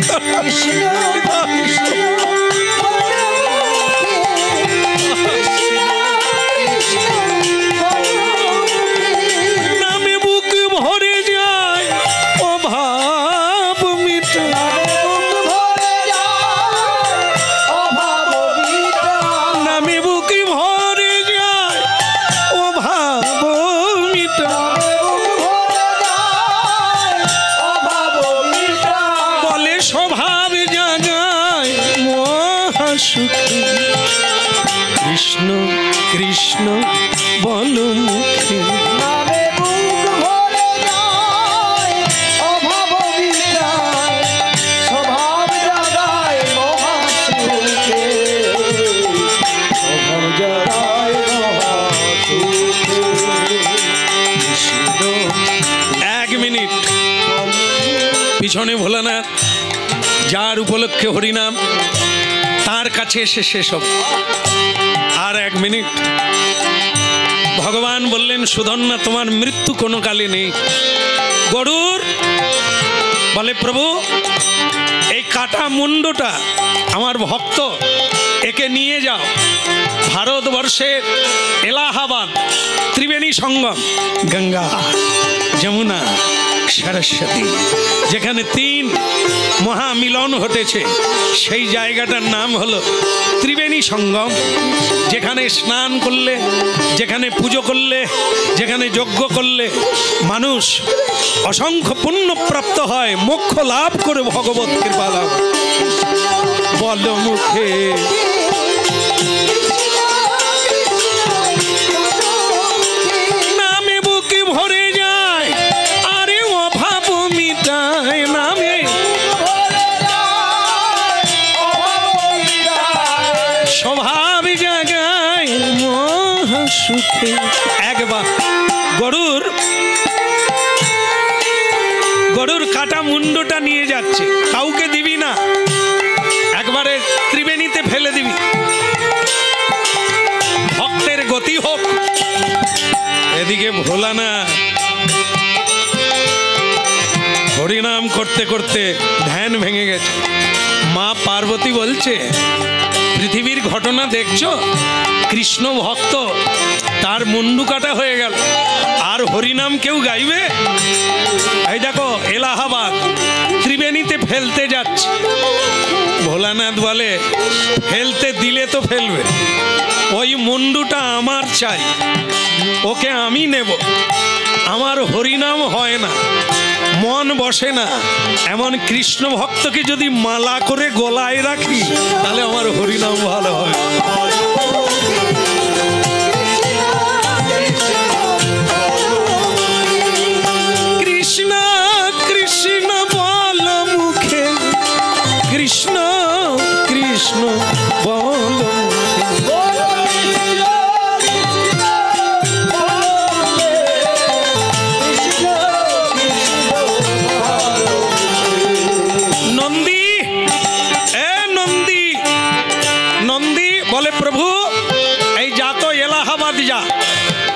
কৃষ্ণ কৃষ্ণ বলো মুখে। নামে বুক ভরে যায়, অভাব মিটায়, স্বভাব জাগায় মহাসুখে, স্বভাব জাগায় মহাসুখে। কৃষ্ণ 1 মিনিট পিছনে ভোলানাথ, যার উপলক্ষে হরিনাম তার কাছে এসে শেষ হবে। আর 1 মিনিট। ভগবান বললেন, সুধন্যা তোমার মৃত্যু কোনো কালে নেই। গরুর বলে, প্রভু এই কাটা মুন্ডটা আমার ভক্ত, একে নিয়ে যাও ভারতবর্ষের এলাহাবাদ ত্রিবেণী সঙ্গম, গঙ্গা যমুনা সরস্বতী, যেখানে 3 মহামিলন ঘটেছে, সেই জায়গাটার নাম হলো ত্রিবেণী সঙ্গম। যেখানে স্নান করলে, যেখানে পুজো করলে, যেখানে যজ্ঞ করলে মানুষ অসংখ্য পুণ্য প্রাপ্ত হয়, মোক্ষ লাভ করে ভগবত কৃপা লাভ। বল মুখে নামে বুকে ভরে যায়, আরে অভাব মিটায়। নামে স্বভাব জাগায় মহাসুখে। একবার গরুর কাটা মুন্ডটা নিয়ে যাচ্ছে, কাউকে দিবি না, একবারে ত্রিবেণীতে ফেলে দিবি, ভক্তের গতি হোক। এদিকে ভোলানা হরিনাম করতে করতে ধ্যান ভেঙে গেছে। মা পার্বতী বলছে, পৃথিবীর ঘটনা দেখছো, কৃষ্ণ ভক্ত তার মুন্ডু কাটা হয়ে গেল, আর হরিনাম কেউ গাইবে? এই দেখো এলাহাবাদ ত্রিবেণীতে ফেলতে যাচ্ছে। ভোলানাথ বলে, ফেলতে দিলে তো ফেলবে, ওই মুন্ডুটা আমার চাই, ওকে আমি নেব। আমার হরিনাম হয় না, মন বসে না, এমন কৃষ্ণ ভক্তকে যদি মালা করে গলায় রাখি, তাহলে আমার হরিনাম ভালো হয়। কৃষ্ণ কৃষ্ণ বল মুখে, কৃষ্ণ কৃষ্ণ বল নন্দী। নন্দী বলে, প্রভু এই যা তো এলাহাবাদ যা,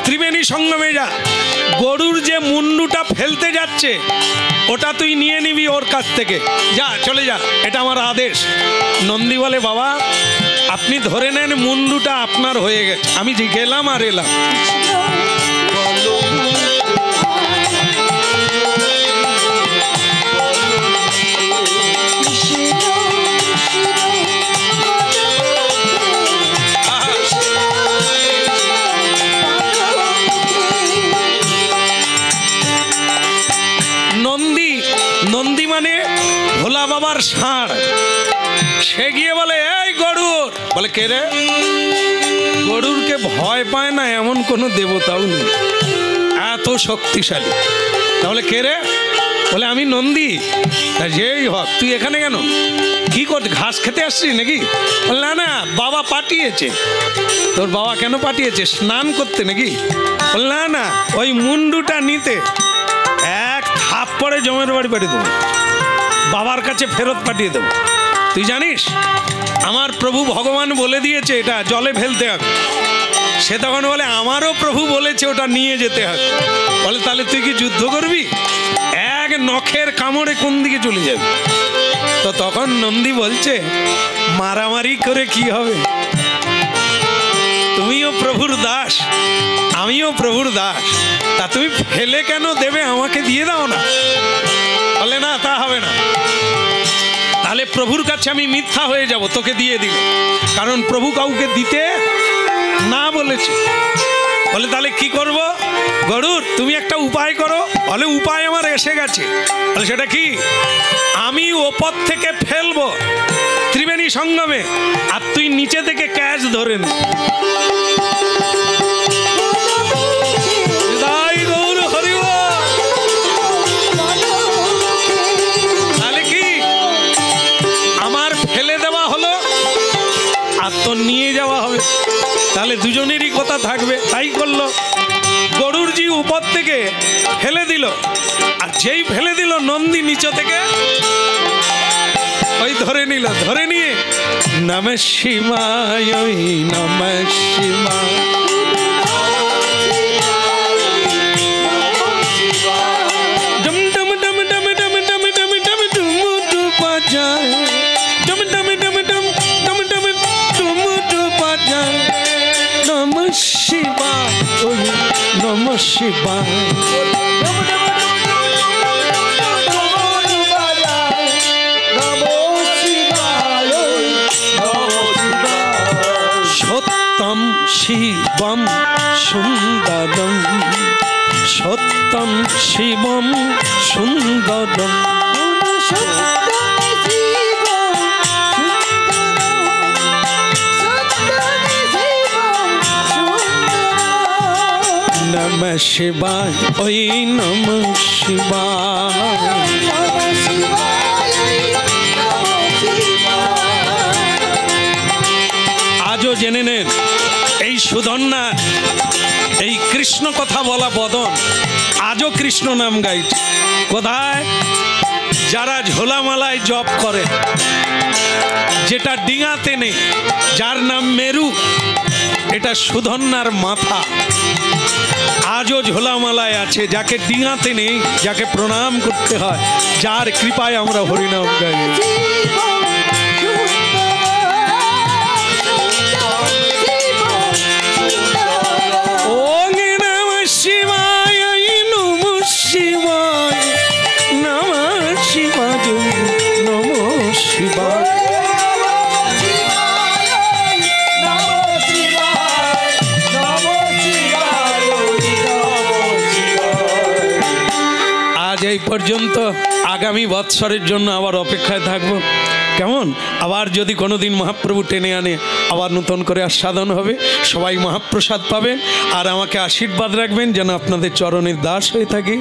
ত্রিবেণী সঙ্গমে যা, গরুর যে মুন্ডুটা ফেলতে যাচ্ছে ওটা তুই নিয়ে নিবি ওর কাছ থেকে, যা চলে যা, এটা আমার আদেশ। নন্দী বলে, বাবা আপনি ধরে নেন, মুন্ডুটা আপনার হয়ে গেছে, আমি গেলাম আর এলাম। নন্দী মানে ভোলা বাবার ষাঁড়। সে গিয়ে বলে, এই গরুর, বলে কে রে? গরুরকে ভয় পায় না এমন কোনো দেবতাও নেই, এত শক্তিশালী। তাহলে কে রে? বলে আমি নন্দী। যেই হোক, তুই এখানে কেন, কি করছিস, ঘাস খেতে আসছিস নাকি? বলে না না, বাবা পাঠিয়েছে। তোর বাবা কেন পাঠিয়েছে, স্নান করতে নাকি? বলে না না, ওই মুন্ডুটা নিতে। এক থাপ্পড়ে জমের বাড়ি পাঠিয়ে দেবো, বাবার কাছে ফেরত পাঠিয়ে দেবো। তুই জানিস আমার প্রভু ভগবান বলে দিয়েছে এটা জলে ফেলতে হবে। সে তখন বলে, আমারও প্রভু বলেছে ওটা নিয়ে যেতে হবে। বলে তাহলে তুই কি যুদ্ধ করবি? এক নখের কামড়ে কোন দিকে চলে যাবে? তো তখন নন্দী বলছে, মারামারি করে কি হবে, তুমিও প্রভুর দাস, আমিও প্রভুর দাস, তা তুমি ফেলে কেন দেবে, আমাকে দিয়ে দাও না। বলে না, তা হবে না, তাহলে প্রভুর কাছে আমি মিথ্যা হয়ে যাব তোকে দিয়ে দিলে, কারণ প্রভু কাউকে দিতে না বলেছে। বলে তাহলে কি করব? গরুর তুমি একটা উপায় করো। বলে উপায় আমার এসে গেছে। বলে সেটা কি? আমি ওপর থেকে ফেলবো, ত্রিবেণী সঙ্গমে, আর তুই নিচে থেকে ক্যাচ ধরে নে। জয় গৌর হরি বল। তাহলে কি আমার ফেলে দেওয়া হলো আর তোর নিয়ে যাওয়া হবে, তাহলে দুজনেরই কথা থাকবে। তাই করলো, গরুরজি উপর থেকে ফেলে দিল, আর যেই ফেলে দিল নন্দী নিচে থেকে ওই ধরে নিল, ধরে নিয়ে নমঃ শিবায়, ওই নমঃ শিবায়, ডম ডম ডম ডম ডম ডম ডম ডম ডুমু ডুপা যায়, ডম ডম ডম ডম ডম ডম ডুমু ডুপা যায়, নমঃ শিবায়, ওই নমঃ শিবায়। সত্যম শিবম সুন্দরম, সত্যম শিবম সুন্দরম, নমঃ শিবায়, ওই নমঃ শিবায়। আজও জেনে নেন, এই সুধন্যা, এই কৃষ্ণ কথা বলা বদন আজও কৃষ্ণ নাম গাইছে। কোথায়? যারা ঝোলামালায় জপ করে, যেটা ডিঙাতে নেই, যার নাম মেরু, এটা সুধন্যার মাথা। আজও ঝোলামালায় আছে, যাকে ডিঙাতে নেই, যাকে প্রণাম করতে হয়, যার কৃপায় আমরা হরিনাম গাই। আজ এই পর্যন্ত, আগামী বৎসরের জন্য আবার অপেক্ষায় থাকবো। কেমন? আবার যদি কোনোদিন মহাপ্রভু টেনে আনে, আবার নতুন করে আস্বাদন হবে, সবাই মহাপ্রসাদ পাবেন, আর আমাকে আশীর্বাদ রাখবেন যেন আপনাদের চরণের দাস হয়ে থাকি।